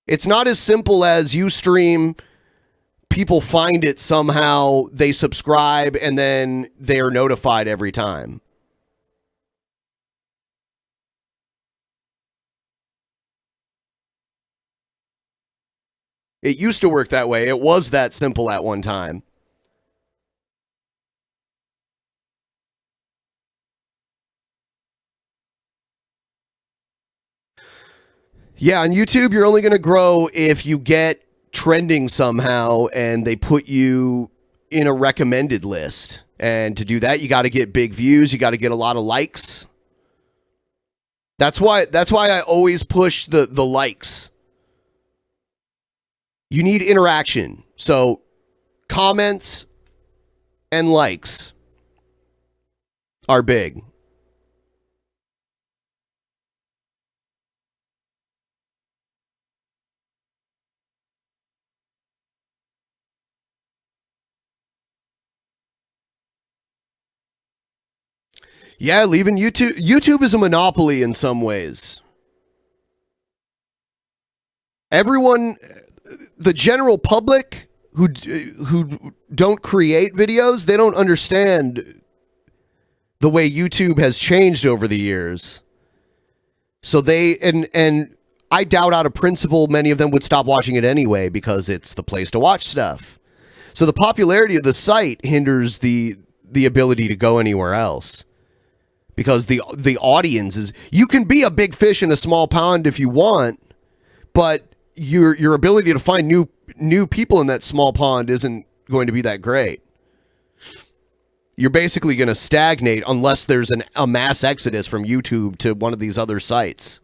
It's not as simple as you stream, people find it somehow, they subscribe, and then they are notified every time. It used to work that way. It was that simple at one time. Yeah, on YouTube, you're only going to grow if you get trending somehow and they put you in a recommended list. And to do that, you got to get big views. You got to get a lot of likes. That's why I always push the likes. You need interaction. So comments and likes are big. Yeah, leaving YouTube. YouTube is a monopoly in some ways. Everyone, the general public who don't create videos, they don't understand the way YouTube has changed over the years. So they and I doubt out of principle many of them would stop watching it anyway because it's the place to watch stuff. So the popularity of the site hinders the ability to go anywhere else. Because the audience is, you can be a big fish in a small pond if you want, but your ability to find new people in that small pond isn't going to be that great. You're basically going to stagnate unless there's a mass exodus from YouTube to one of these other sites.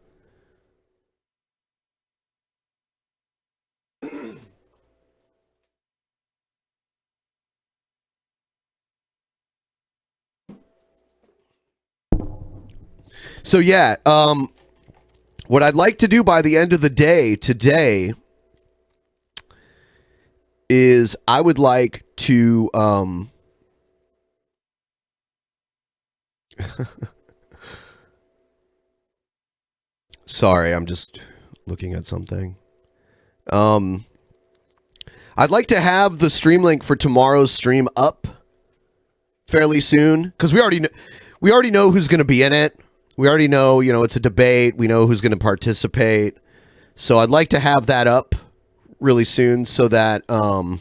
So yeah, what I'd like to do by the end of the day today is I would like to sorry, I'm just looking at something. I'd like to have the stream link for tomorrow's stream up fairly soon because we already know who's going to be in it. We already know, it's a debate. We know who's going to participate. So I'd like to have that up really soon so that I'd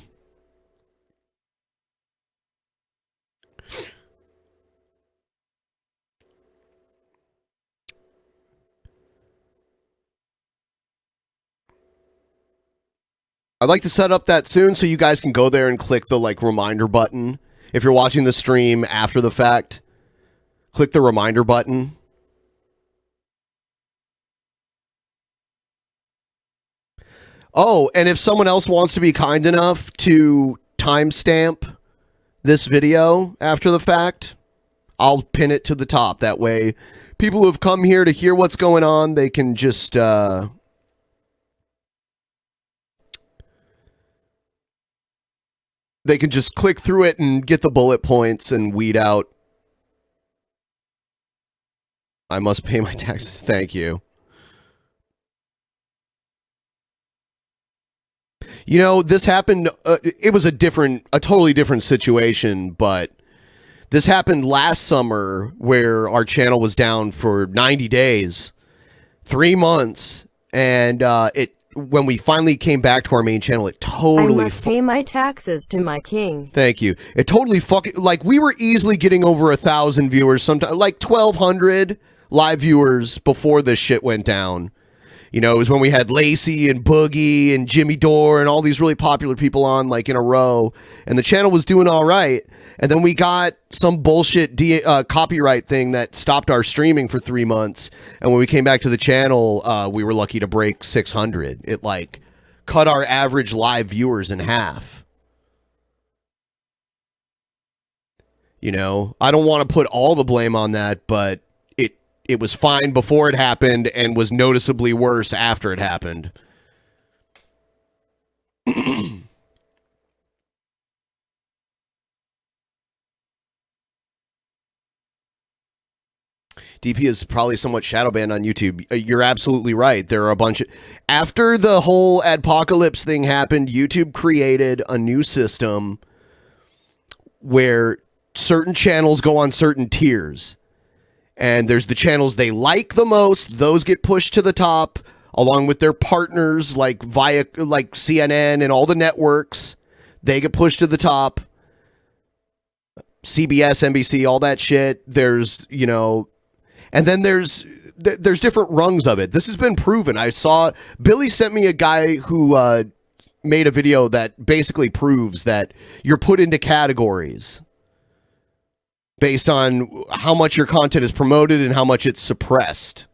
like to set up that soon so you guys can go there and click the reminder button. If you're watching the stream after the fact, click the reminder button. Oh, and if someone else wants to be kind enough to timestamp this video after the fact, I'll pin it to the top. That way, people who have come here to hear what's going on, they can just they can just click through it and get the bullet points and weed out. I must pay my taxes. Thank you. This happened, it was a totally different situation, but this happened last summer where our channel was down for 90 days, 3 months, and when we finally came back to our main channel, it totally... I must pay my taxes to my king. Thank you. It totally we were easily getting over 1,000 viewers, sometimes 1,200 live viewers before this shit went down. It was when we had Lacey and Boogie and Jimmy Dore and all these really popular people on in a row, and the channel was doing all right. And then we got some bullshit copyright thing that stopped our streaming for 3 months. And when we came back to the channel, we were lucky to break 600. It cut our average live viewers in half. I don't want to put all the blame on that, but it was fine before it happened and was noticeably worse after it happened. DP is probably somewhat shadow banned on YouTube. You're absolutely right. There are a bunch of... After the whole adpocalypse thing happened, YouTube created a new system where certain channels go on certain tiers. And there's the channels they like the most. Those get pushed to the top, along with their partners via CNN and all the networks. They get pushed to the top. CBS, NBC, all that shit. There's, and then there's different rungs of it. This has been proven. I saw Billy sent me a guy who made a video that basically proves that you're put into categories based on how much your content is promoted and how much it's suppressed.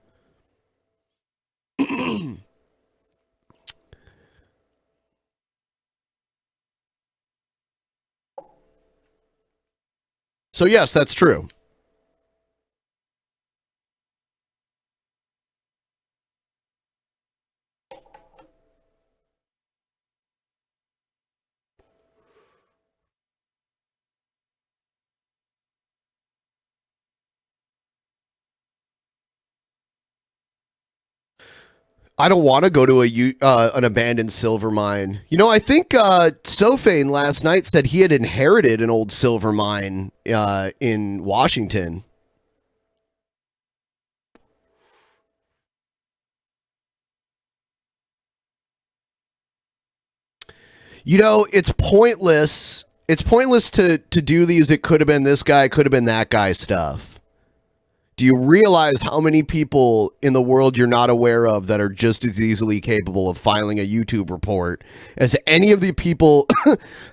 So yes, that's true. I don't want to go to an abandoned silver mine. I think Sofane last night said he had inherited an old silver mine in Washington. It's pointless. It's pointless to do these. It could have been this guy, could have been that guy stuff. Do you realize how many people in the world you're not aware of that are just as easily capable of filing a YouTube report as any of the people?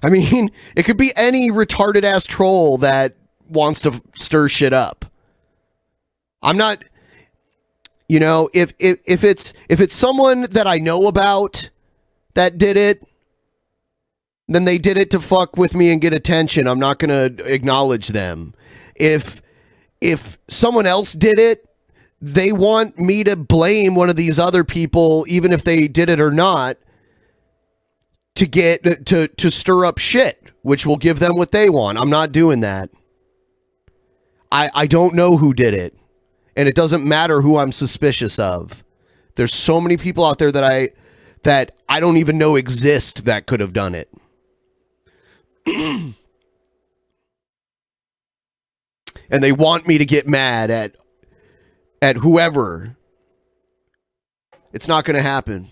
I mean, it could be any retarded ass troll that wants to stir shit up. I'm not, you know, if it's someone that I know about that did it, then they did it to fuck with me and get attention. I'm not going to acknowledge them. If someone else did it, they want me to blame one of these other people, even if they did it or not, to get to stir up shit, which will give them what they want. I'm not doing that. I don't know who did it, and it doesn't matter who I'm suspicious of. There's so many people out there that I don't even know exist that could have done it. And they want me to get mad at whoever. It's not going to happen.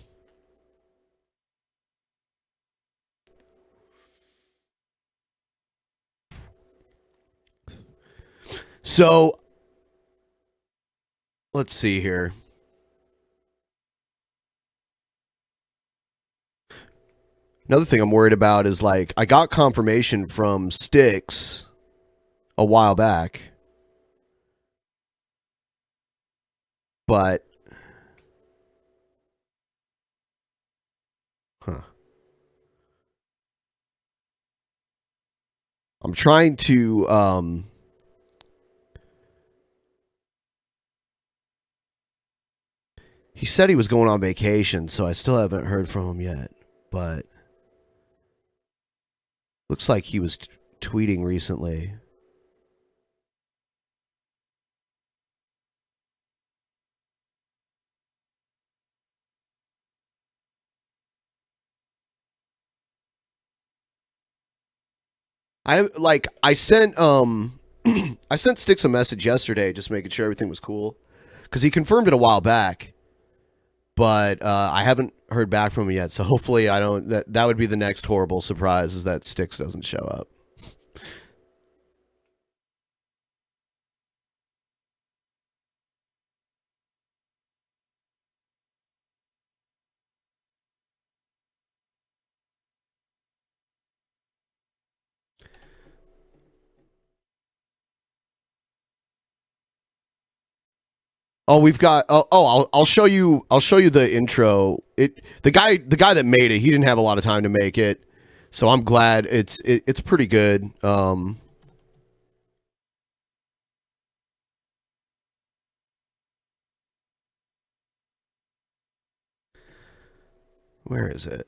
So, let's see here. Another thing I'm worried about is, like, I got confirmation from Styx a while back, but I'm trying to he said he was going on vacation, so I still haven't heard from him yet, but looks like he was tweeting recently. I sent I sent Styx a message yesterday just making sure everything was cool, because he confirmed it a while back, but I haven't heard back from him yet. So hopefully I don't. That would be the next horrible surprise, is that Styx doesn't show up. Oh, we've got. I'll show you. I'll show you the intro. The guy that made it, he didn't have a lot of time to make it, so I'm glad it's pretty good. Where is it?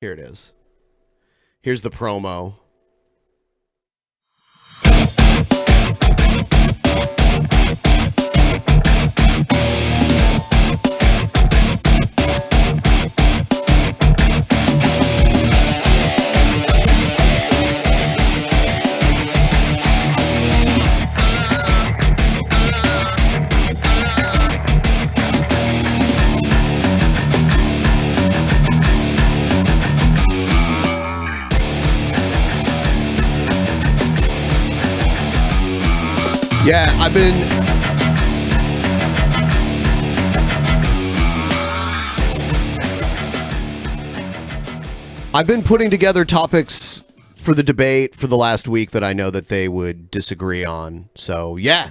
Here it is. Here's the promo. Yeah, I've been putting together topics for the debate for the last week that I know that they would disagree on. So, yeah.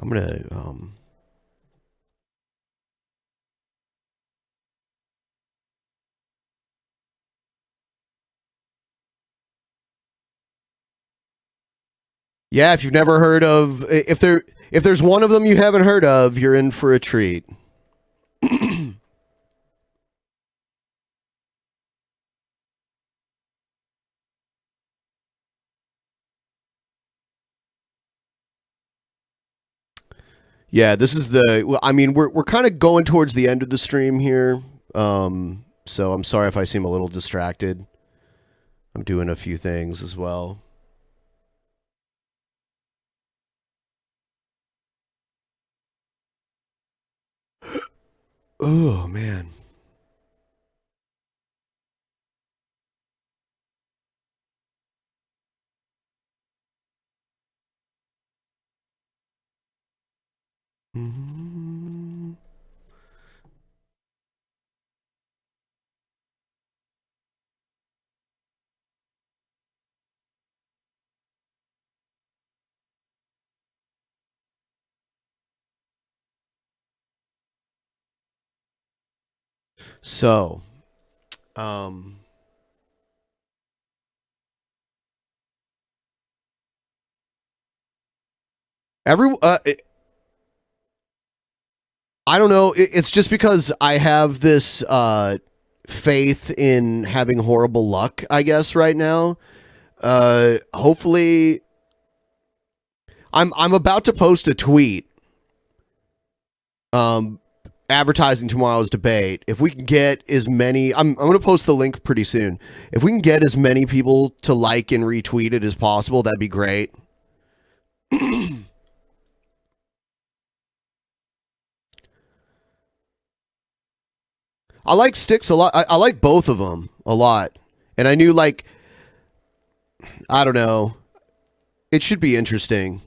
I'm going to yeah, if you've never heard of, if there's one of them you haven't heard of, you're in for a treat. Yeah, this is I mean, we're kind of going towards the end of the stream here. So I'm sorry if I seem a little distracted. I'm doing a few things as well. Oh, man. Mm-hmm. So, um, every I don't know. It's just because I have this faith in having horrible luck, I guess, right now. Hopefully, I'm about to post a tweet um, advertising tomorrow's debate. If we can get as many, I'm going to post the link pretty soon. If we can get as many people to like and retweet it as possible, that'd be great. I like Sticks a lot. I like both of them a lot. And I knew, like, I don't know. It should be interesting.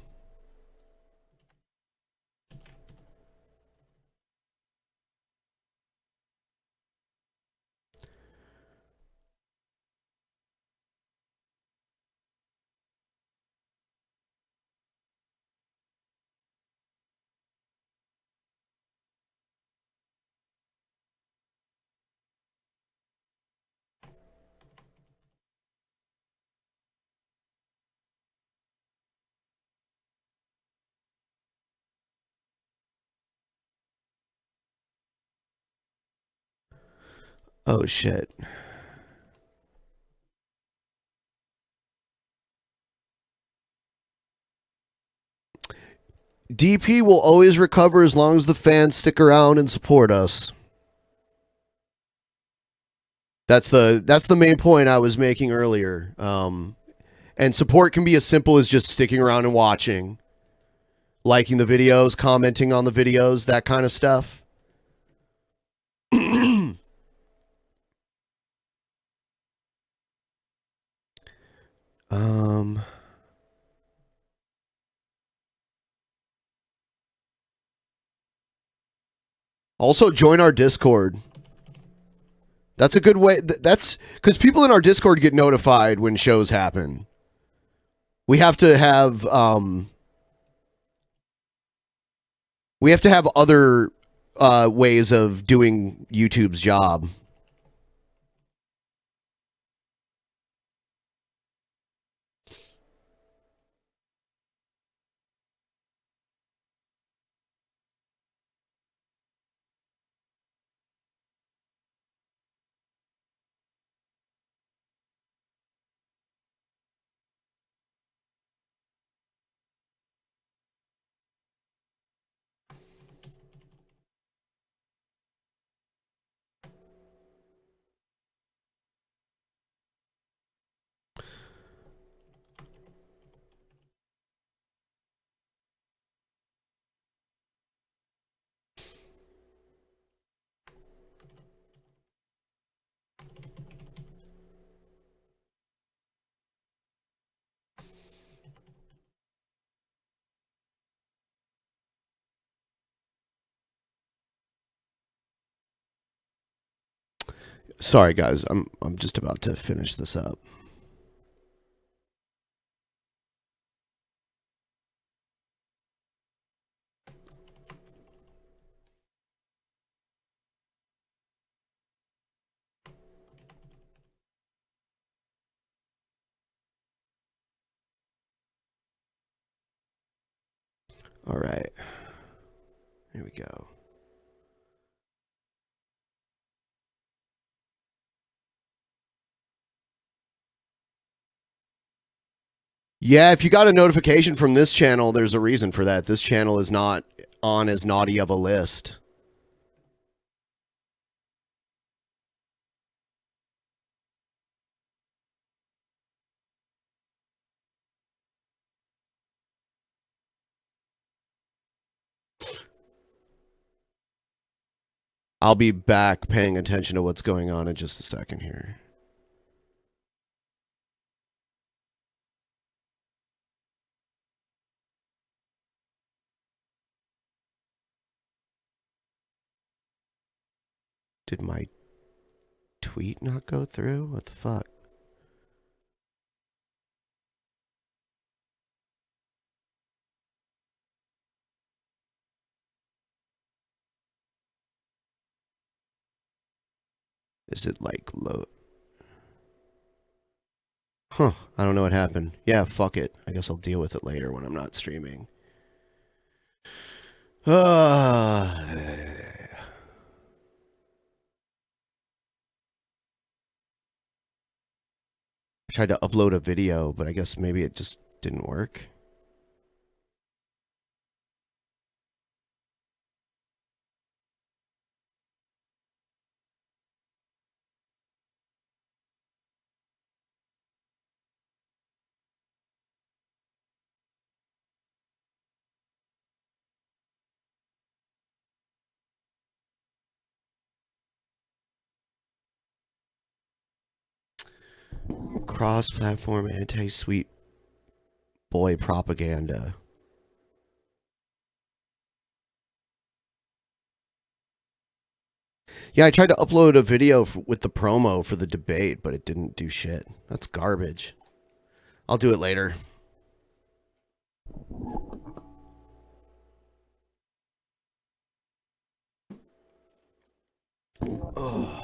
Oh, shit. DP will always recover as long as the fans stick around and support us. That's the main point I was making earlier. And support can be as simple as just sticking around and watching, liking the videos, commenting on the videos, that kind of stuff. um, Also, join our Discord. That's a good way. That's because people in our Discord get notified when shows happen. We have to have other ways of doing YouTube's job. Sorry, guys. I'm just about to finish this up. All right. Here we go. Yeah, if you got a notification from this channel, there's a reason for that. This channel is not on as naughty of a list. I'll be back paying attention to what's going on in just a second here. Did my tweet not go through? What the fuck? Is it like low? Huh. I don't know what happened. Yeah, fuck it. I guess I'll deal with it later when I'm not streaming. I tried to upload a video, but I guess maybe it just didn't work. Cross-platform anti-sweet boy propaganda. Yeah, I tried to upload a video with the promo for the debate, but it didn't do shit. That's garbage. I'll do it later. Oh.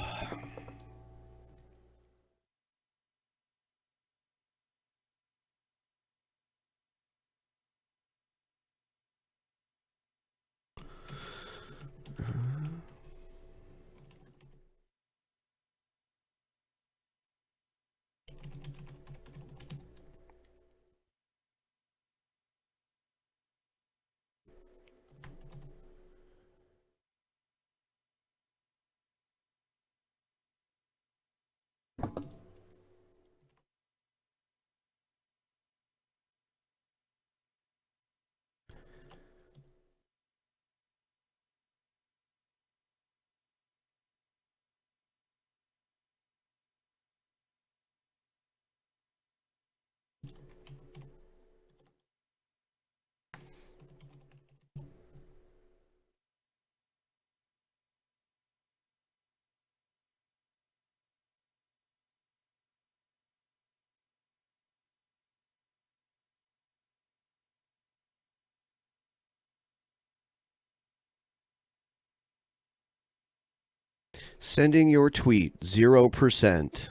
Sending your tweet 0%.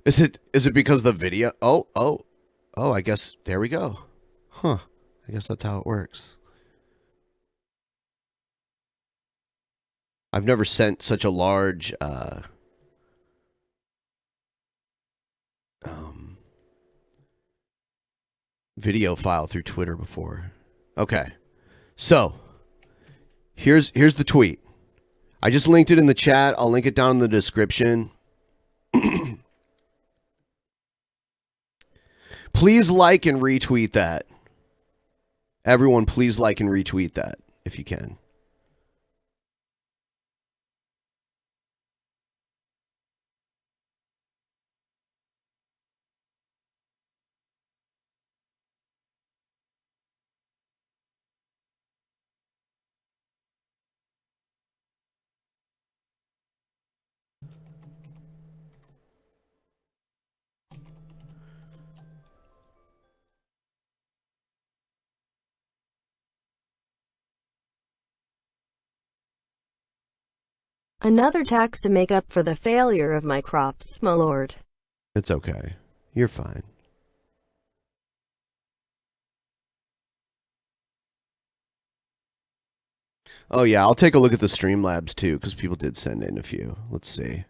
Is it because the video? Oh, I guess there we go. Huh. I guess that's how it works. I've never sent such a large video file through Twitter before. Okay. So, here's the tweet. I just linked it in the chat. I'll link it down in the description. Please like and retweet that. Everyone, please like and retweet that if you can. Another tax to make up for the failure of my crops, my lord. It's okay. You're fine. Oh, yeah, I'll take a look at the Streamlabs, too, because people did send in a few. Let's see.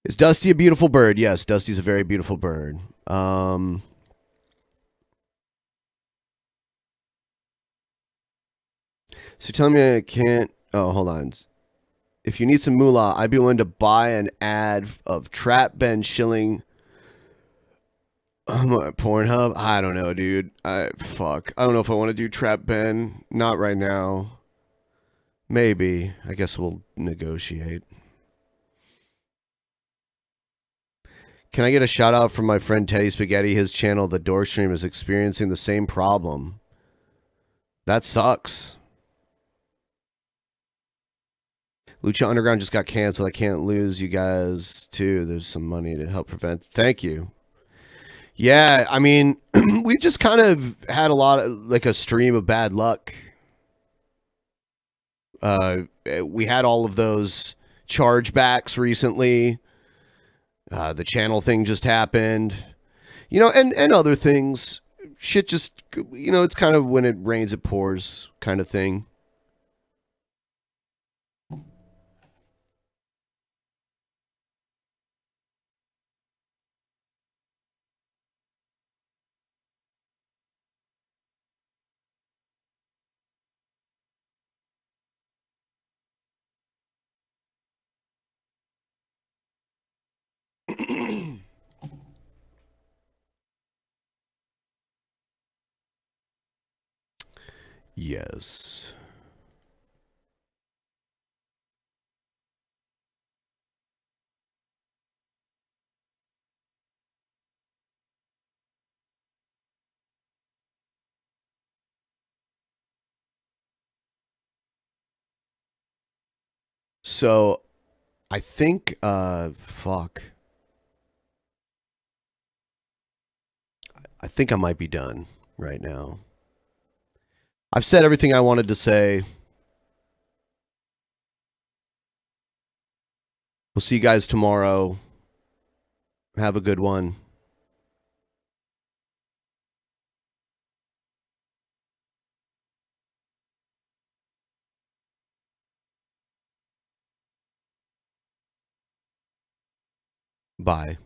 Is Dusty a beautiful bird? Yes, Dusty's a very beautiful bird. So tell me I can't... Oh, hold on. If you need some moolah, I'd be willing to buy an ad of Trap Ben shilling Pornhub? I don't know, dude. Fuck. I don't know if I want to do Trap Ben. Not right now. Maybe. I guess we'll negotiate. Can I get a shout out from my friend Teddy Spaghetti? His channel, The Door Stream, is experiencing the same problem. That sucks. Lucha Underground just got canceled. I can't lose you guys, too. There's some money to help prevent. Thank you. Yeah, I mean, we've just kind of had a lot of, like, a stream of bad luck. We had all of those chargebacks recently. The channel thing just happened. You know, and other things. Shit just, you know, it's kind of when it rains, it pours kind of thing. Yes. So, I think, fuck. I think I might be done right now. I've said everything I wanted to say. We'll see you guys tomorrow. Have a good one. Bye.